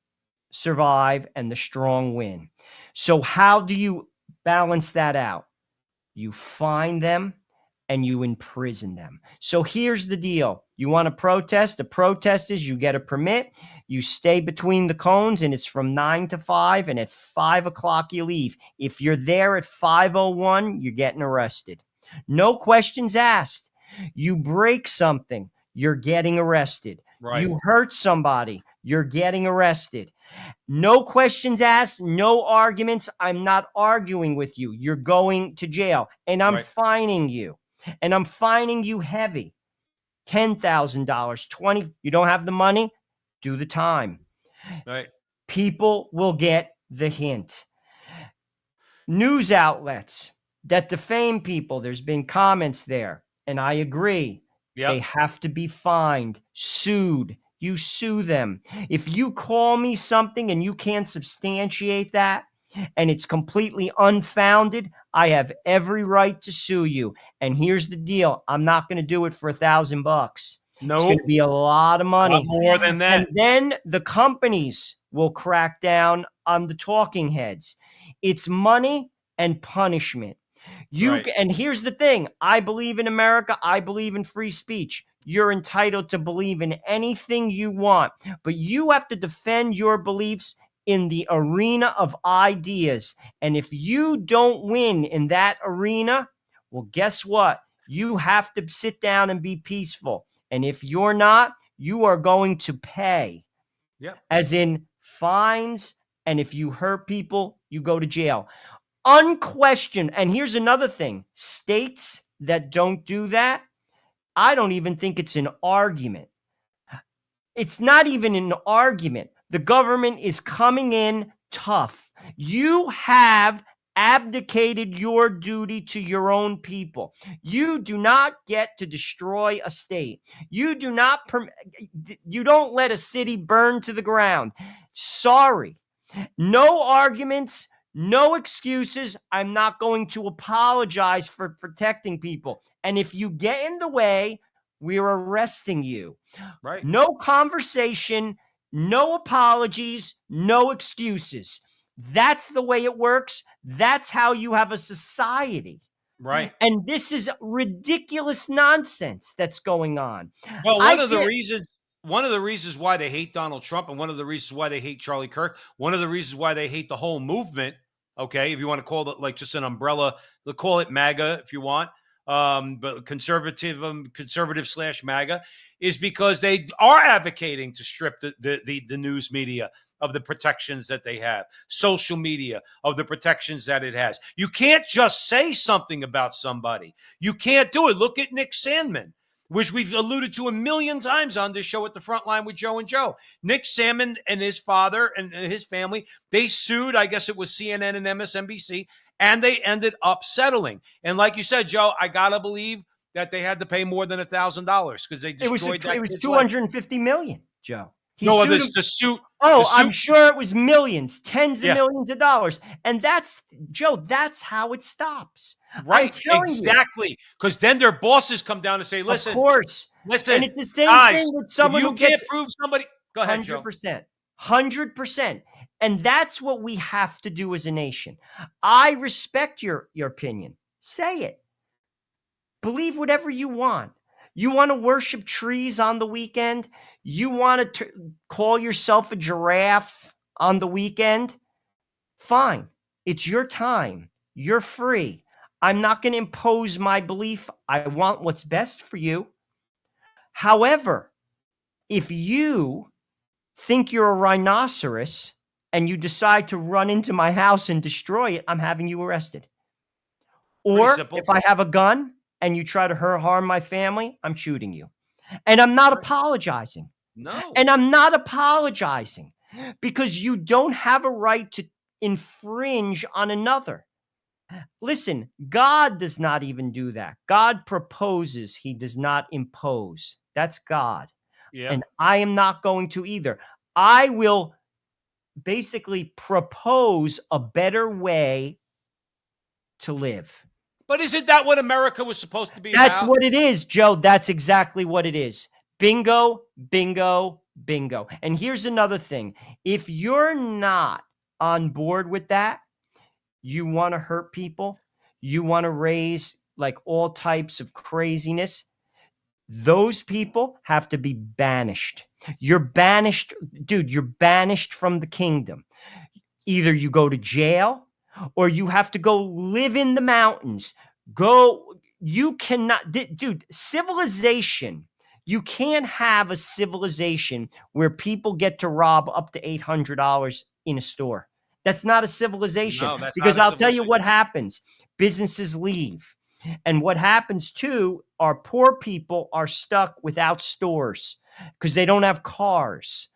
survive and the strong win. So how do you balance that out? You find them and you imprison them. So here's the deal. You want to protest? The protest is you get a permit, you stay between the cones, and it's from 9 to 5, and at 5 o'clock you leave. If you're there at 5:01, you're getting arrested. No questions asked. You break something, you're getting arrested. Right. You hurt somebody, you're getting arrested. No questions asked, no arguments. I'm not arguing with you. You're going to jail, and I'm fining you, and I'm fining you heavy. $10,000, $20,000. You don't have the money? Do the time. Right. People will get the hint. News outlets that defame people, there's been comments there, and I agree. They have to be fined, sued. You sue them. If you call me something and you can't substantiate that, and it's completely unfounded, I have every right to sue you. And here's the deal. I'm not going to do it for $1,000. No, it's going to be a lot of money. A lot more than that. And then the companies will crack down on the talking heads. It's money and punishment. And here's the thing. I believe in America. I believe in free speech. You're entitled to believe in anything you want, but you have to defend your beliefs in the arena of ideas. And if you don't win in that arena, well, guess what? You have to sit down and be peaceful. And if you're not, you are going to pay. As in fines. And if you hurt people, you go to jail. Unquestioned. And here's another thing. States that don't do that, I don't even think it's an argument. It's not even an argument. The government is coming in tough. You have abdicated your duty to your own people. You do not get to destroy a state. You don't let a city burn to the ground. Sorry. No arguments. No excuses. I'm not going to apologize for protecting people. And if you get in the way, we're arresting you. Right. No conversation, no apologies, no excuses. That's the way it works. That's how you have a society. Right. And this is ridiculous nonsense that's going on. Well, one of the reasons why they hate Donald Trump, and one of the reasons why they hate Charlie Kirk, one of the reasons why they hate the whole movement, okay, if you want to call it like just an umbrella, they'll call it MAGA if you want, but conservative / MAGA, is because they are advocating to strip the news media of the protections that they have, social media of the protections that it has. You can't just say something about somebody. You can't do it. Look at Nick Sandmann, which we've alluded to a million times on this show at the front line with Joe and Joe. Nick Sandmann and his father and his family, they sued, I guess it was CNN and MSNBC, and they ended up settling. And like you said, Joe, I got to believe that they had to pay more than $1,000 because they destroyed that. It was $250 million, Joe. The suit. I'm sure it was millions, tens of millions of dollars. And that's, Joe, that's how it stops. Right, telling you. exactly. Because then their bosses come down and say, Of listen, course. listen, And it's the same guys, thing with if someone you who gets can't prove somebody, go ahead, Joe. 100%. 100%. And that's what we have to do as a nation. I respect your opinion. Say it. Believe whatever you want. You want to worship trees on the weekend? You want to call yourself a giraffe on the weekend? Fine. It's your time. You're free. I'm not going to impose my belief. I want what's best for you. However, if you think you're a rhinoceros and you decide to run into my house and destroy it, I'm having you arrested. Or simple. if I have a gun and you try to harm my family, I'm shooting you. And I'm not apologizing. No. And I'm not apologizing because you don't have a right to infringe on another. Listen, God does not even do that. God proposes, he does not impose. That's God. Yeah. And I am not going to either. I will basically propose a better way to live. But isn't that what America was supposed to be That's about? what it is, Joe. That's exactly what it is. Bingo, bingo, bingo. And here's another thing. If you're not on board with that, you want to hurt people, you want to raise like all types of craziness, those people have to be banished. You're banished, dude, you're banished from the kingdom. Either you go to jail or you have to go live in the mountains. You cannot, dude, civilization. You can't have a civilization where people get to rob up to $800 in a store. That's not a civilization. No, that's Because not a I'll tell you civilization. what happens. Businesses leave. And what happens too, our poor people are stuck without stores because they don't have cars.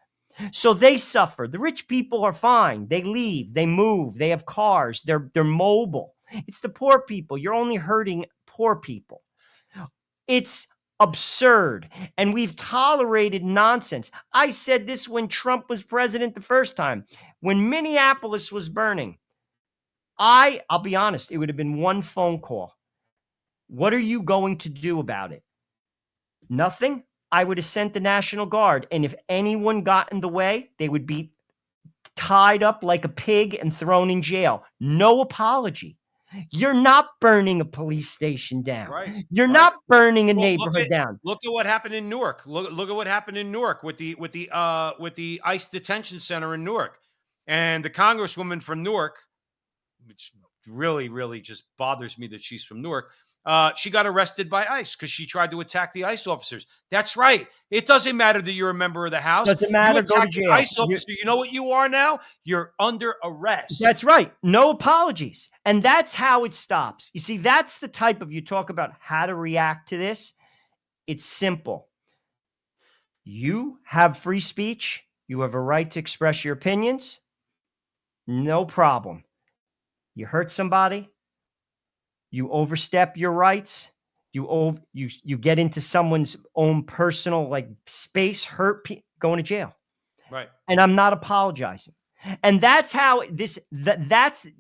So they suffer. The rich people are fine. They leave, they move, they have cars, they're mobile. It's the poor people. You're only hurting poor people. It's absurd. And we've tolerated nonsense. I said this when Trump was president the first time. When Minneapolis was burning, I'll be honest, it would have been one phone call. What are you going to do about it? Nothing. I would have sent the National Guard. And if anyone got in the way, they would be tied up like a pig and thrown in jail. No apology. You're not burning a police station down. Right. You're right. not burning a Well, neighborhood down. Look at what happened in Newark. Look at what happened in Newark with the ICE detention center in Newark, and the congresswoman from Newark, which really just bothers me that she's from Newark. She got arrested by ICE because she tried to attack the ICE officers. That's right. It doesn't matter that you're a member of the House. Doesn't matter. You Go to attack the jail. ICE officer. You know what you are now? You're under arrest. That's right. No apologies. And that's how it stops. You see, that's the type of, you talk about how to react to this. It's simple. You have free speech. You have a right to express your opinions. No problem. You hurt somebody. You overstep your rights. You get into someone's own personal like space, going to jail. Right. And I'm not apologizing. And that's how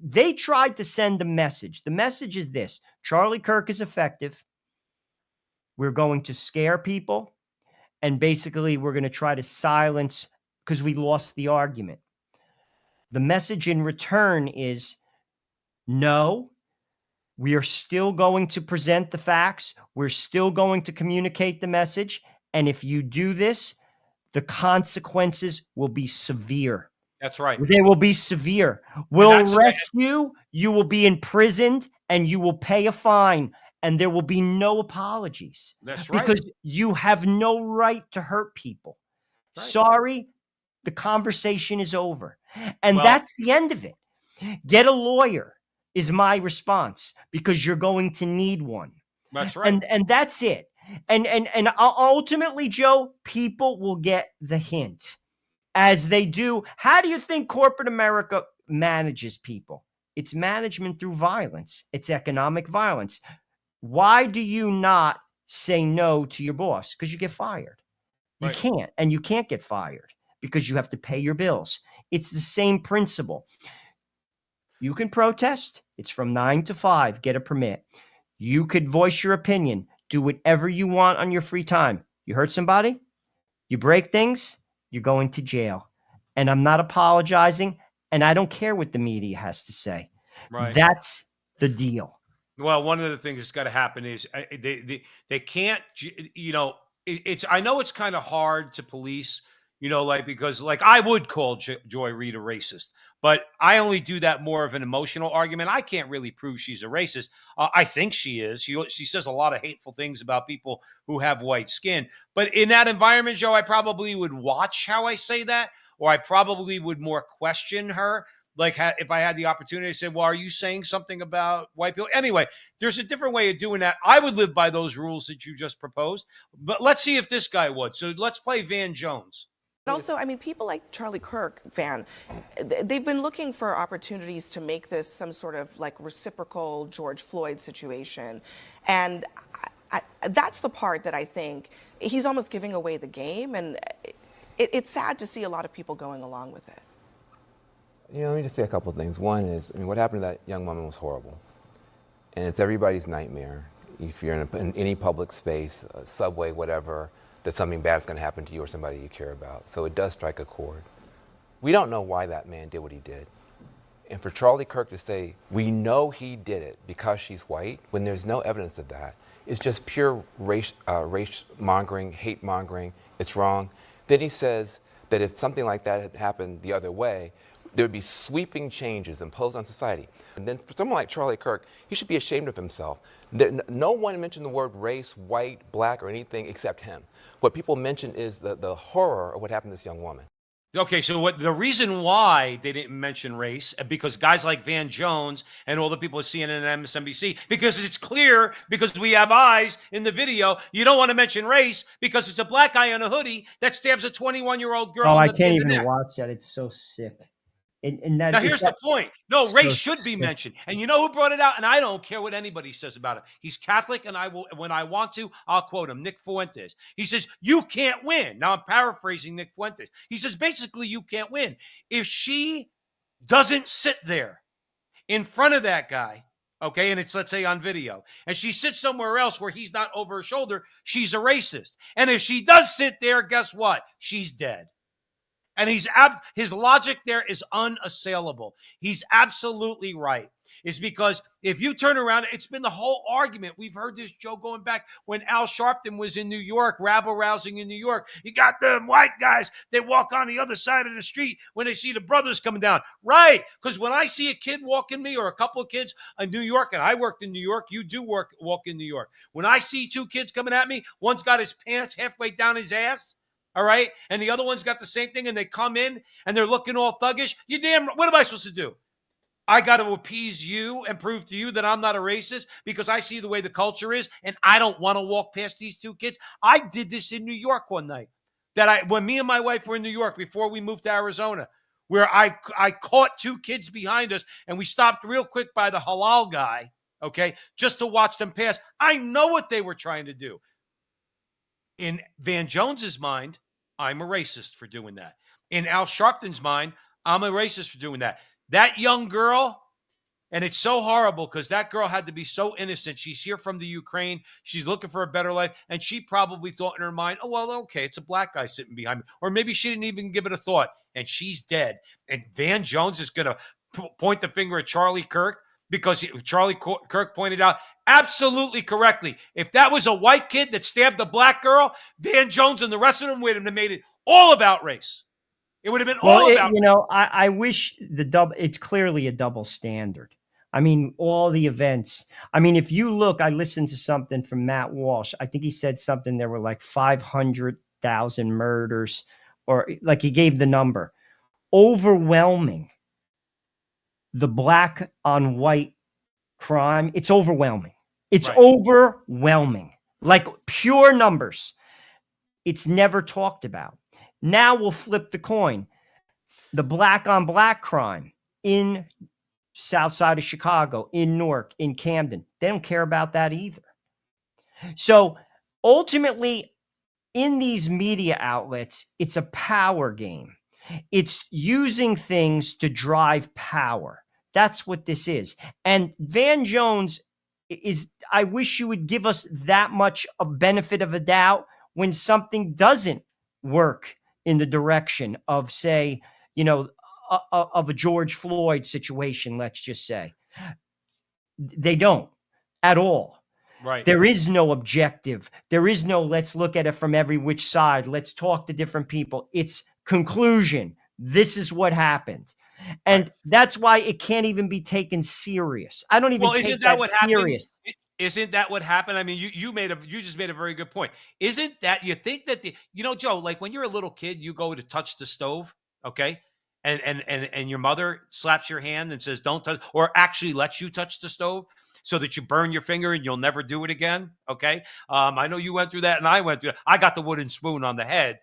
they tried to send a message. The message is this: Charlie Kirk is effective. We're going to scare people. And basically we're going to try to silence because we lost the argument. The message in return is no. We are still going to present the facts. We're still going to communicate the message. And if you do this, the consequences will be severe. That's right. They will be severe. We'll arrest you. You will be imprisoned and you will pay a fine. And there will be no apologies. That's right. Because you have no right to hurt people. Right. Sorry, the conversation is over. And that's the end of it. Get a lawyer. Is my response, because you're going to need one. That's right. And that's it. And ultimately, Joe, people will get the hint as they do. How do you think corporate America manages people? It's management through violence. It's economic violence. Why do you not say no to your boss? Because you get fired. You can't. And you can't get fired because you have to pay your bills. It's the same principle. You can protest. It's from 9 to 5. Get a permit. You could voice your opinion. Do whatever you want on your free time. You hurt somebody? You break things? You're going to jail. And I'm not apologizing, and I don't care what the media has to say. Right. That's the deal. Well, one of the things that's got to happen is they can't, it's, I know it's kind of hard to police, like, because like I would call Joy Reid a racist, but I only do that more of an emotional argument. I can't really prove she's a racist. I think she is. She says a lot of hateful things about people who have white skin, but in that environment, Joe, I probably would watch how I say that, or I probably would more question her. Like if I had the opportunity to say, well, are you saying something about white people? Anyway, there's a different way of doing that. I would live by those rules that you just proposed, but let's see if this guy would. So let's play Van Jones. Also, I mean, people like Charlie Kirk, Van, they've been looking for opportunities to make this some sort of like reciprocal George Floyd situation. And that's the part that I think he's almost giving away the game. And it's sad to see a lot of people going along with it. Let me just say a couple of things. One is, what happened to that young woman was horrible. And it's everybody's nightmare. If you're in any public space, a subway, whatever, that something bad is going to happen to you or somebody you care about. So it does strike a chord. We don't know why that man did what he did. And for Charlie Kirk to say, we know he did it because she's white, when there's no evidence of that, it's just pure race mongering, hate mongering, it's wrong. Then he says that if something like that had happened the other way, there would be sweeping changes imposed on society. And then for someone like Charlie Kirk, he should be ashamed of himself. No one mentioned the word race, white, black, or anything except him. What people mention is the horror of what happened to this young woman. Okay, so the reason why they didn't mention race, because guys like Van Jones and all the people at CNN and MSNBC, because it's clear, because we have eyes in the video, you don't want to mention race because it's a black guy in a hoodie that stabs a 21-year-old girl. Oh, I can't even watch that. It's so sick. And that, now, here's the point. No, race so should be mentioned. And you know who brought it out? And I don't care what anybody says about it. He's Catholic, and I will, when I want to, I'll quote him, Nick Fuentes. He says, you can't win. Now, I'm paraphrasing Nick Fuentes. He says, basically, you can't win. If she doesn't sit there in front of that guy, okay, and it's, let's say, on video, and she sits somewhere else where he's not over her shoulder, she's a racist. And if she does sit there, guess what? She's dead. And his logic there is unassailable. He's absolutely right. It's because if you turn around, it's been the whole argument. We've heard this, Joe, going back when Al Sharpton was in New York, rabble-rousing in New York. You got them white guys, they walk on the other side of the street when they see the brothers coming down. Right, because when I see a kid walking me or a couple of kids in New York, and I worked in New York, you do walk in New York. When I see two kids coming at me, one's got his pants halfway down his ass, all right, and the other one's got the same thing, and they come in, and they're looking all thuggish. What am I supposed to do? I got to appease you and prove to you that I'm not a racist because I see the way the culture is, and I don't want to walk past these two kids. I did this in New York one night. When me and my wife were in New York before we moved to Arizona, where I caught two kids behind us, and we stopped real quick by the halal guy, okay, just to watch them pass. I know what they were trying to do. In Van Jones's mind, I'm a racist for doing that. In Al Sharpton's mind, I'm a racist for doing that. That young girl, and it's so horrible because that girl had to be so innocent. She's here from the Ukraine. She's looking for a better life. And she probably thought in her mind, oh, well, okay, it's a black guy sitting behind me. Or maybe she didn't even give it a thought. And she's dead. And Van Jones is going to point the finger at Charlie Kirk because Charlie Kirk pointed out absolutely correctly. If that was a white kid that stabbed a black girl, Van Jones and the rest of them would have made it all about race. It would have been all about. I wish it's clearly a double standard. I mean, all the events. I mean, if you look, I listened to something from Matt Walsh. I think he said something. There were like 500,000 murders, or like he gave the number. Overwhelming. The black on white crime, it's overwhelming. It's right. Overwhelming. Like pure numbers. It's never talked about. Now we'll flip the coin. The black on black crime in South Side of Chicago, in Newark, in Camden. They don't care about that either. So ultimately, in these media outlets, it's a power game. It's using things to drive power, That's what this is. And Van Jones is, I wish you would give us that much a benefit of a doubt when something doesn't work in the direction of, say, of a George Floyd situation, let's just say. They don't at all. Right. There is no objective. There is no, let's look at it from every which side. Let's talk to different people. It's conclusion. This is what happened. And that's why it can't even be taken serious. I don't even Well, take isn't that that what happened? serious. Isn't that what happened? I mean, you just made a very good point. Isn't that, you think that Joe, like when you're a little kid, you go to touch the stove, okay? And your mother slaps your hand and says, don't touch, or actually lets you touch the stove so that you burn your finger and you'll never do it again. Okay. I know you went through that and I went through it. I got the wooden spoon on the head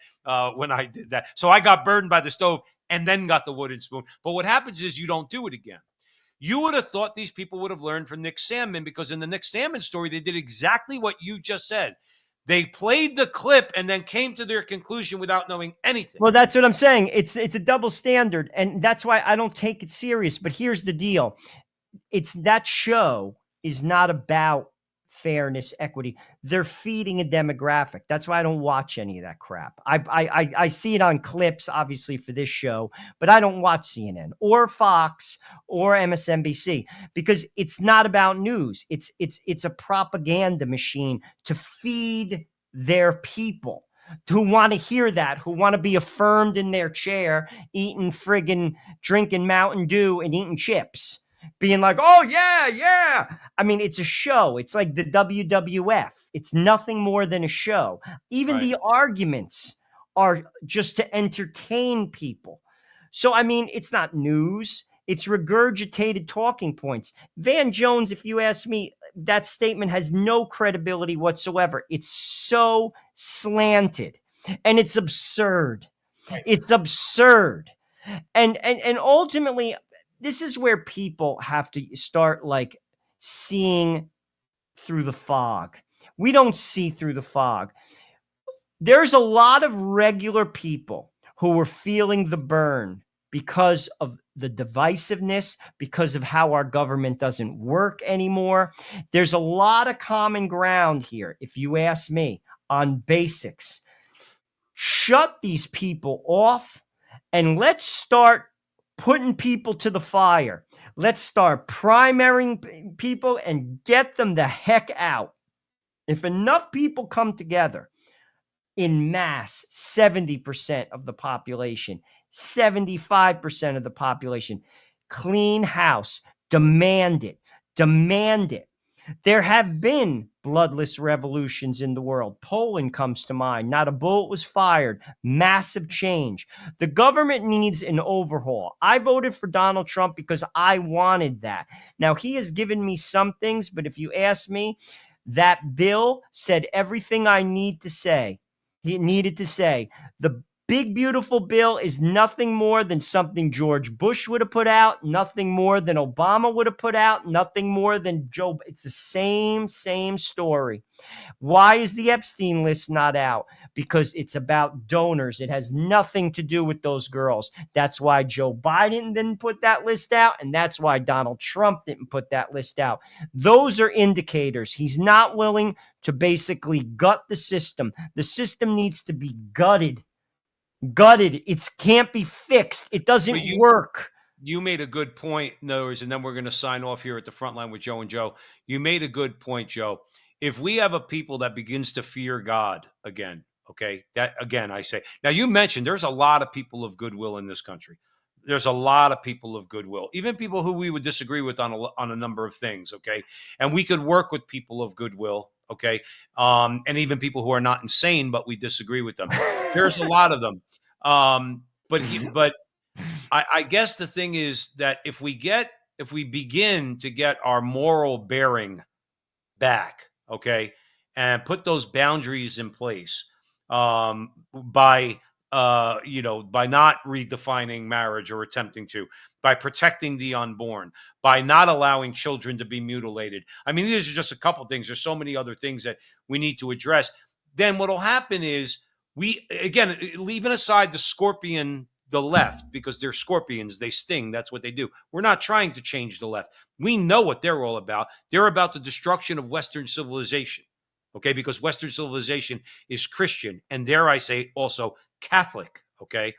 when I did that. So I got burned by the stove and then got the wooden spoon. But what happens is you don't do it again. You would have thought these people would have learned from Nick Salmon, because in the Nick Salmon story, they did exactly what you just said. They played the clip and then came to their conclusion without knowing anything. Well, that's what I'm saying. It's a double standard, and that's why I don't take it serious. But here's the deal. It's that show is not about fairness, equity. They're feeding a demographic. That's why I don't watch any of that crap. I see it on clips, obviously, for this show, but I don't watch CNN or Fox or MSNBC because it's not about news. It's a propaganda machine to feed their people who want to hear that, who want to be affirmed in their chair, drinking Mountain Dew and eating chips. Being like, oh, yeah, yeah. I mean, it's a show. It's like the WWF. It's nothing more than a show. Even the arguments are just to entertain people. So, I mean, it's not news. It's regurgitated talking points. Van Jones, if you ask me, that statement has no credibility whatsoever. It's so slanted and it's absurd. It's absurd. And ultimately, this is where people have to start like seeing through the fog. We don't see through the fog. There's a lot of regular people who are feeling the burn because of the divisiveness, because of how our government doesn't work anymore. There's a lot of common ground here, if you ask me, on basics. Shut these people off and let's start putting people to the fire. Let's start primarying people and get them the heck out. If enough people come together in mass, 70% of the population, 75% of the population, clean house, demand it. There have been bloodless revolutions in the world. Poland comes to mind. Not a bullet was fired. Massive change. The government needs an overhaul. I voted for Donald Trump because I wanted that. Now, he has given me some things, but if you ask me, that bill said everything I need to say. He needed to say. The big, beautiful bill is nothing more than something George Bush would have put out, nothing more than Obama would have put out, nothing more than Joe. It's the same story. Why is the Epstein list not out? Because it's about donors. It has nothing to do with those girls. That's why Joe Biden didn't put that list out, and that's why Donald Trump didn't put that list out. Those are indicators. He's not willing to basically gut the system. The system needs to be gutted. It can't be fixed. It doesn't work. You made a good point, in other words, and then we're going to sign off here at the front line with Joe and Joe. You made a good point, Joe. If we have a people that begins to fear God again, okay, that again, I say. Now, you mentioned there's a lot of people of goodwill in this country. There's a lot of people of goodwill, even people who we would disagree with on a number of things, okay? And we could work with people of goodwill, okay? And even people who are not insane, but we disagree with them. There's a lot of them. But I guess the thing is that if we begin to get our moral bearing back, okay, and put those boundaries in place, by not redefining marriage or attempting to, by protecting the unborn, by not allowing children to be mutilated. I mean, these are just a couple of things. There's so many other things that we need to address. Then what will happen is leaving aside the scorpion the left because they're scorpions. They sting. That's what they do. We're not trying to change the left. We know what they're all about. They're about the destruction of Western civilization. Okay, because Western civilization is Christian, and dare I say also Catholic. Okay,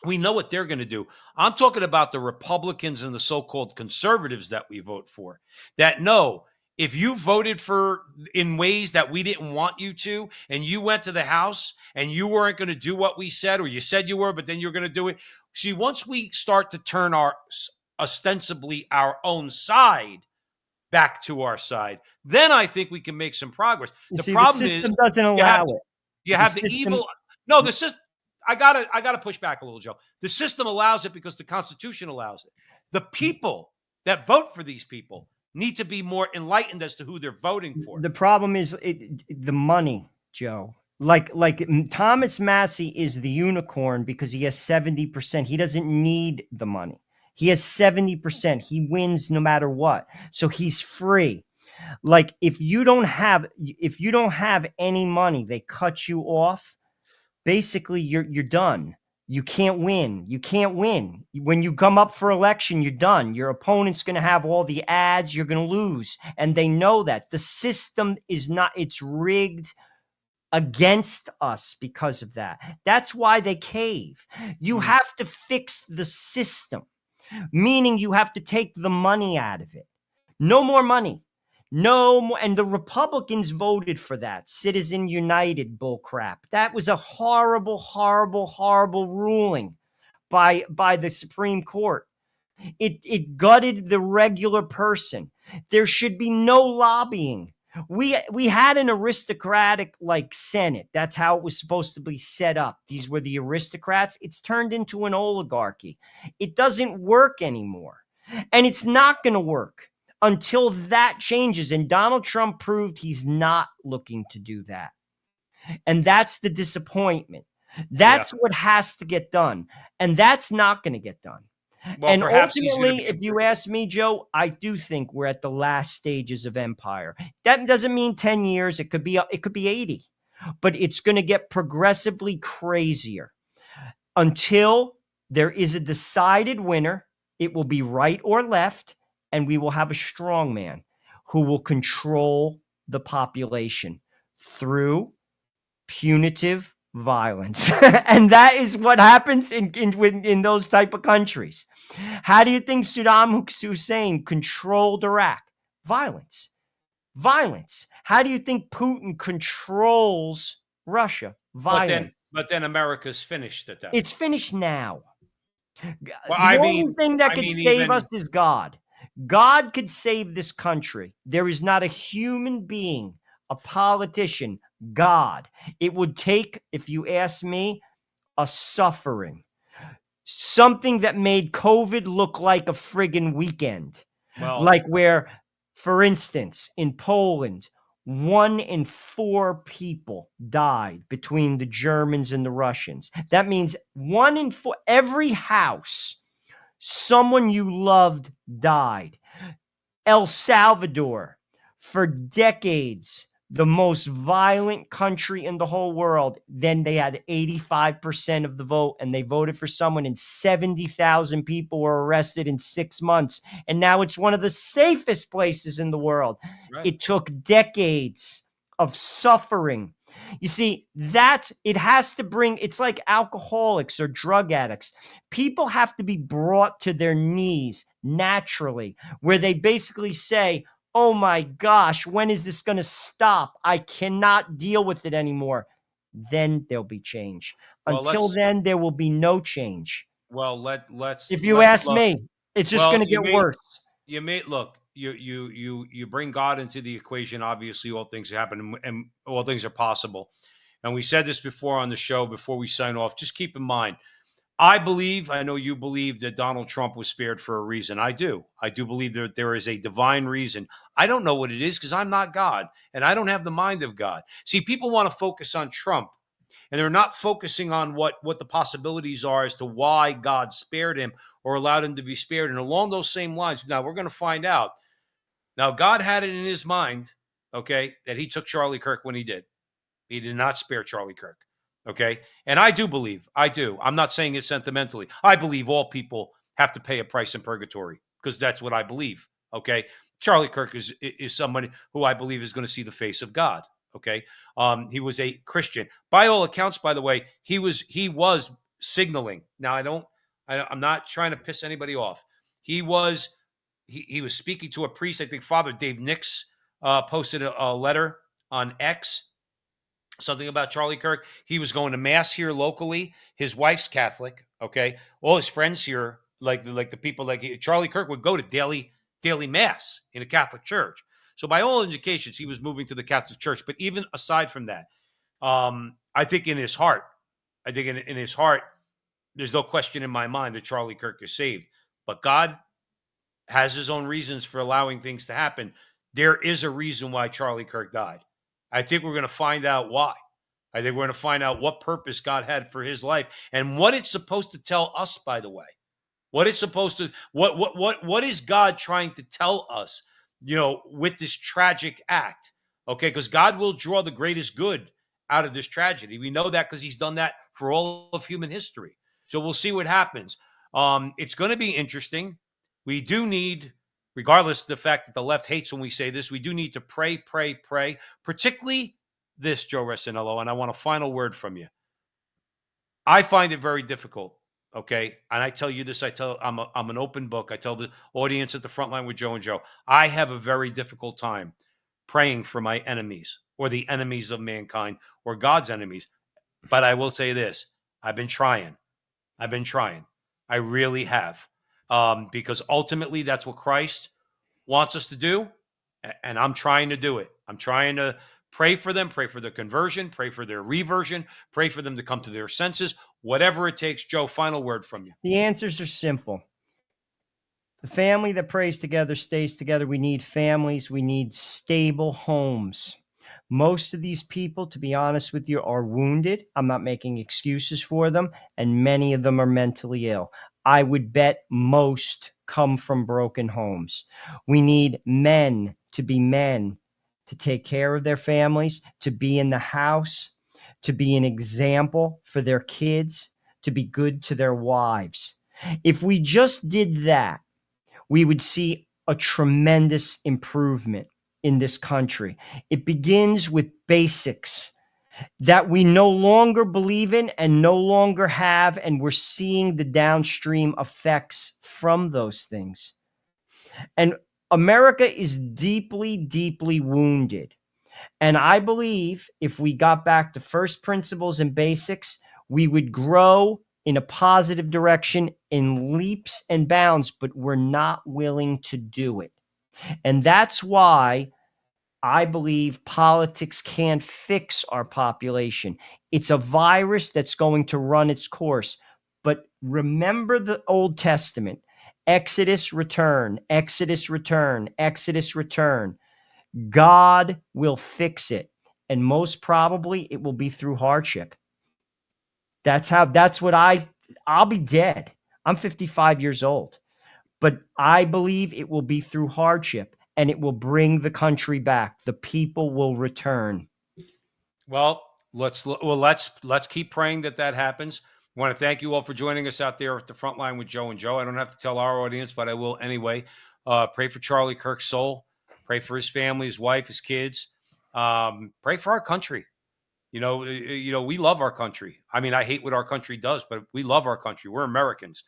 we know what they're going to do. I'm talking about the Republicans and the so-called conservatives that we vote for. That know if you voted for in ways that we didn't want you to, and you went to the House and you weren't going to do what we said, or you said you were, but then you're going to do it. See, once we start to turn our ostensibly our own side back to our side, then I think we can make some progress. The problem the system is doesn't allow it. you have the evil. No, the system. I gotta push back a little, Joe. The system allows it because the Constitution allows it. The people that vote for these people need to be more enlightened as to who they're voting for. The problem is the money, Joe. Like Thomas Massey is the unicorn because he has 70%. He doesn't need the money. He has 70%. He wins no matter what. So he's free. Like if you don't have any money, they cut you off. Basically, you're done. You can't win. You can't win. When you come up for election, you're done. Your opponent's going to have all the ads. You're going to lose. And they know that. The system is not, it's rigged against us because of that. That's why they cave. You have to fix the system, meaning you have to take the money out of it. No more money. No more. And the Republicans voted for that Citizen United bullcrap. That was a horrible, horrible, horrible ruling by the Supreme Court. It gutted the regular person. There should be no lobbying. We had an aristocratic like Senate. That's how it was supposed to be set up. These were the aristocrats. It's turned into an oligarchy. It doesn't work anymore. And it's not going to work until that changes. And Donald Trump proved he's not looking to do that. And that's the disappointment. That's what has to get done. And that's not going to get done. Well, and ultimately, if you ask me, Joe, I do think we're at the last stages of empire. That doesn't mean 10 years. It could be 80, but it's going to get progressively crazier until there is a decided winner. It will be right or left, and we will have a strong man who will control the population through punitive violence. And that is what happens in those type of countries. How do you think Saddam Hussein controlled Iraq? Violence. How do you think Putin controls Russia? Violence. But then America's finished at that. It's finished now. Well, the only thing that could save us is God. God could save this country. There is not a human being, a politician, God. It would take, if you ask me, a suffering. Something that made COVID look like a friggin' weekend. Well, like where, for instance, in Poland, 1 in 4 people died between the Germans and the Russians. That means 1 in 4, every house, someone you loved died. El Salvador, for decades, the most violent country in the whole world. Then they had 85% of the vote, and they voted for someone, and 70,000 people were arrested in 6 months. And now it's one of the safest places in the world. Right. It took decades of suffering. You see, it has to bring, it's like alcoholics or drug addicts. People have to be brought to their knees naturally, where they basically say, oh my gosh, when is this going to stop? I cannot deal with it anymore. Then there'll be change. Until then, there will be no change. Well, let's. If you ask me, it's just going to get worse. You may look. You bring God into the equation. Obviously, all things happen, and all things are possible. And we said this before on the show. Before we sign off, just keep in mind. I know you believe that Donald Trump was spared for a reason. I do believe that there is a divine reason. I don't know what it is because I'm not God and I don't have the mind of God. See, people want to focus on Trump and they're not focusing on what the possibilities are as to why God spared him or allowed him to be spared. And along those same lines, now we're going to find out. Now, God had it in his mind, okay, that he took Charlie Kirk when he did. He did not spare Charlie Kirk. Okay. And I do believe, I'm not saying it sentimentally. I believe all people have to pay a price in purgatory because that's what I believe. Okay. Charlie Kirk is somebody who I believe is going to see the face of God. Okay. He was a Christian. By all accounts, by the way, he was signaling. Now I'm not trying to piss anybody off. He was speaking to a priest. I think Father Dave Nix posted a letter on X, something about Charlie Kirk. He was going to mass here locally. His wife's Catholic. Okay, all his friends here, like the people Charlie Kirk, would go to daily mass in a Catholic church. So by all indications, he was moving to the Catholic Church. But even aside from that, I think in his heart, in his heart, there's no question in my mind that Charlie Kirk is saved. But God has his own reasons for allowing things to happen. There is a reason why Charlie Kirk died. I think we're going to find out why. I think we're going to find out what purpose God had for his life and what it's supposed to tell us, by the way. What it's supposed to, what is God trying to tell us, with this tragic act? Okay, because God will draw the greatest good out of this tragedy. We know that because he's done that for all of human history. So we'll see what happens. It's going to be interesting. We do need, regardless of the fact that the left hates when we say this, we do need to pray, particularly this, Joe Resinello, and I want a final word from you. I find it very difficult, okay? And I tell you this, I'm an open book. I tell the audience at the front line with Joe and Joe, I have a very difficult time praying for my enemies or the enemies of mankind or God's enemies. But I will say this, I've been trying. I really have. Because ultimately that's what Christ wants us to do. And I'm trying to do it. I'm trying to pray for them, pray for their conversion, pray for their reversion, pray for them to come to their senses, whatever it takes. Joe, final word from you. The answers are simple. The family that prays together stays together. We need families. We need stable homes. Most of these people, to be honest with you, are wounded. I'm not making excuses for them. And many of them are mentally ill. I would bet most come from broken homes. We need men, to take care of their families, to be in the house, to be an example for their kids, to be good to their wives. If we just did that, we would see a tremendous improvement in this country. It begins with basics that we no longer believe in and no longer have, and we're seeing the downstream effects from those things. And America is deeply, deeply wounded. And I believe if we got back to first principles and basics, we would grow in a positive direction in leaps and bounds, but we're not willing to do it. And that's why I believe politics can't fix our population. It's a virus that's going to run its course. But remember the Old Testament. Exodus, return, Exodus, return, Exodus, return. God will fix it. And most probably it will be through hardship. I'll be dead. I'm 55 years old. But I believe it will be through hardship, and it will bring the country back. The people will return. Well, let's keep praying that happens. I want to thank you all for joining us out there at the front line with Joe and Joe. I don't have to tell our audience, but I will anyway. Pray for Charlie Kirk's soul. Pray for his family, his wife, his kids. Pray for our country. We love our country. I mean, I hate what our country does, but we love our country. We're Americans.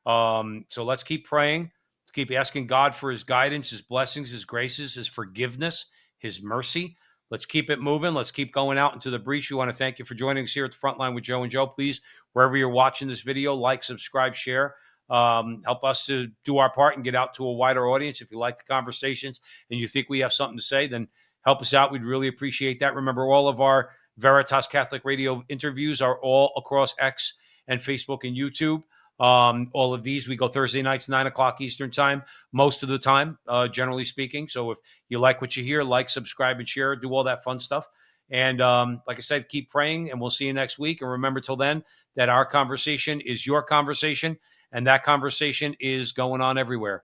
So let's keep praying, keep asking God for his guidance, his blessings, his graces, his forgiveness, his mercy. Let's keep it moving. Let's keep going out into the breach. We want to thank you for joining us here at the front line with Joe and Joe. Please, wherever you're watching this video, like, subscribe, share. Help us to do our part and get out to a wider audience. If you like the conversations and you think we have something to say, then help us out. We'd really appreciate that. Remember, all of our Veritas Catholic Radio interviews are all across X and Facebook and YouTube. All of these, we go Thursday nights, 9:00 Eastern time, most of the time, generally speaking. So if you like what you hear, like, subscribe, and share, do all that fun stuff. And like I said, keep praying, and we'll see you next week. And remember till then that our conversation is your conversation, and that conversation is going on everywhere.